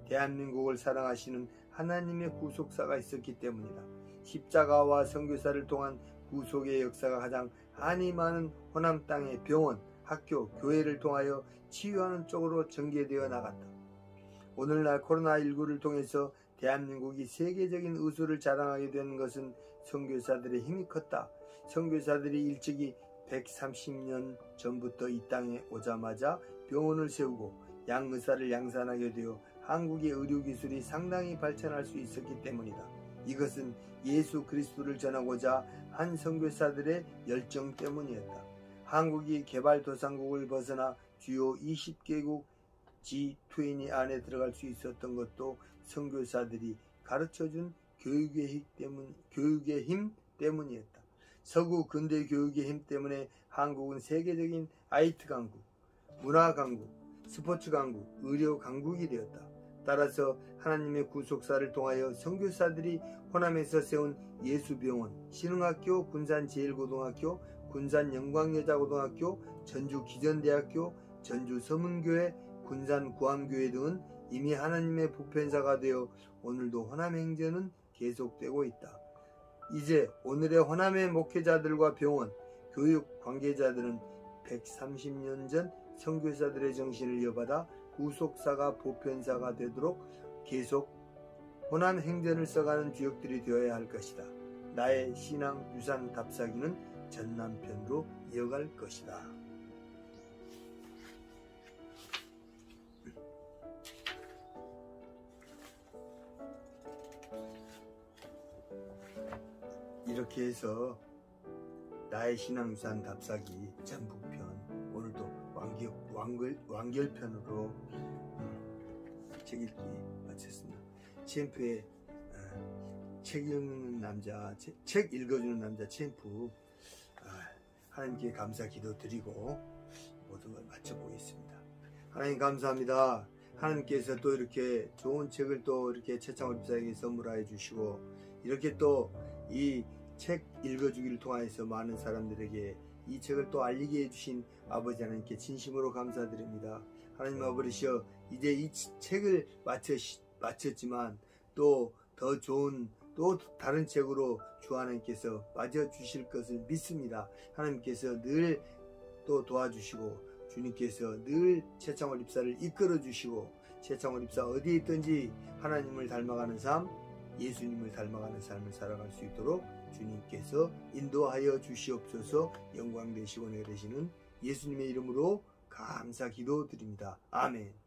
대한민국을 사랑하시는 하나님의 구속사가 있었기 때문이다. 십자가와 선교사를 통한 구속의 역사가 가장 한이 많은 호남 땅의 병원, 학교, 교회를 통하여 치유하는 쪽으로 전개되어 나갔다. 오늘날 코로나19를 통해서 대한민국이 세계적인 의수를 자랑하게 된 것은 선교사들의 힘이 컸다. 선교사들이 일찍이 130년 전부터 이 땅에 오자마자 병원을 세우고 양의사를 양산하게 되어 한국의 의료기술이 상당히 발전할 수 있었기 때문이다. 이것은 예수 그리스도를 전하고자 한 선교사들의 열정 때문이었다. 한국이 개발도상국을 벗어나 주요 20개국 G20 안에 들어갈 수 있었던 것도 선교사들이 가르쳐준 교육의 힘 때문이었다. 서구 근대 교육의 힘 때문에 한국은 세계적인 IT 강국, 문화 강국, 스포츠 강국, 의료 강국이 되었다. 따라서 하나님의 구속사를 통하여 선교사들이 호남에서 세운 예수병원, 신흥학교, 군산제일고등학교, 군산 영광여자고등학교, 전주 기전대학교, 전주 서문교회, 군산 구암교회 등은 이미 하나님의 보편사가 되어 오늘도 호남행전은 계속되고 있다. 이제 오늘의 호남의 목회자들과 병원, 교육 관계자들은 130년 전 선교사들의 정신을 이어받아 후속사가 보편사가 되도록 계속 호남 행전을 써가는 주역들이 되어야 할 것이다. 나의 신앙 유산 답사기는 전남편으로 이어갈 것이다. 이렇게 해서 나의 신앙 유산 답사기 전북편, 오늘도 완결편으로 책 읽기 마쳤습니다. 챔프의 책 읽는 남자, 책 읽어주는 남자 챔프, 하나님께 감사 기도 드리고 모두 마쳐보겠습니다. 하나님 감사합니다. 하나님께서 또 이렇게 좋은 책을 또 이렇게 최창호 집사에게 선물하여 주시고, 이렇게 또 이 책 읽어주기를 통하여서 많은 사람들에게 이 책을 또 알리게 해주신 아버지 하나님께 진심으로 감사드립니다. 하나님 아버지여, 이제 이 책을 마쳤지만 또 더 좋은 또 다른 책으로 주 하나님께서 맞아주실 것을 믿습니다. 하나님께서 늘 또 도와주시고, 주님께서 늘 최창호 집사를 이끌어 주시고, 최창호 집사 어디에 있든지 하나님을 닮아가는 삶, 예수님을 닮아가는 삶을 살아갈 수 있도록 주님께서 인도하여 주시옵소서. 영광 되시고 은혜 되시는 예수님의 이름으로 감사 기도드립니다. 아멘.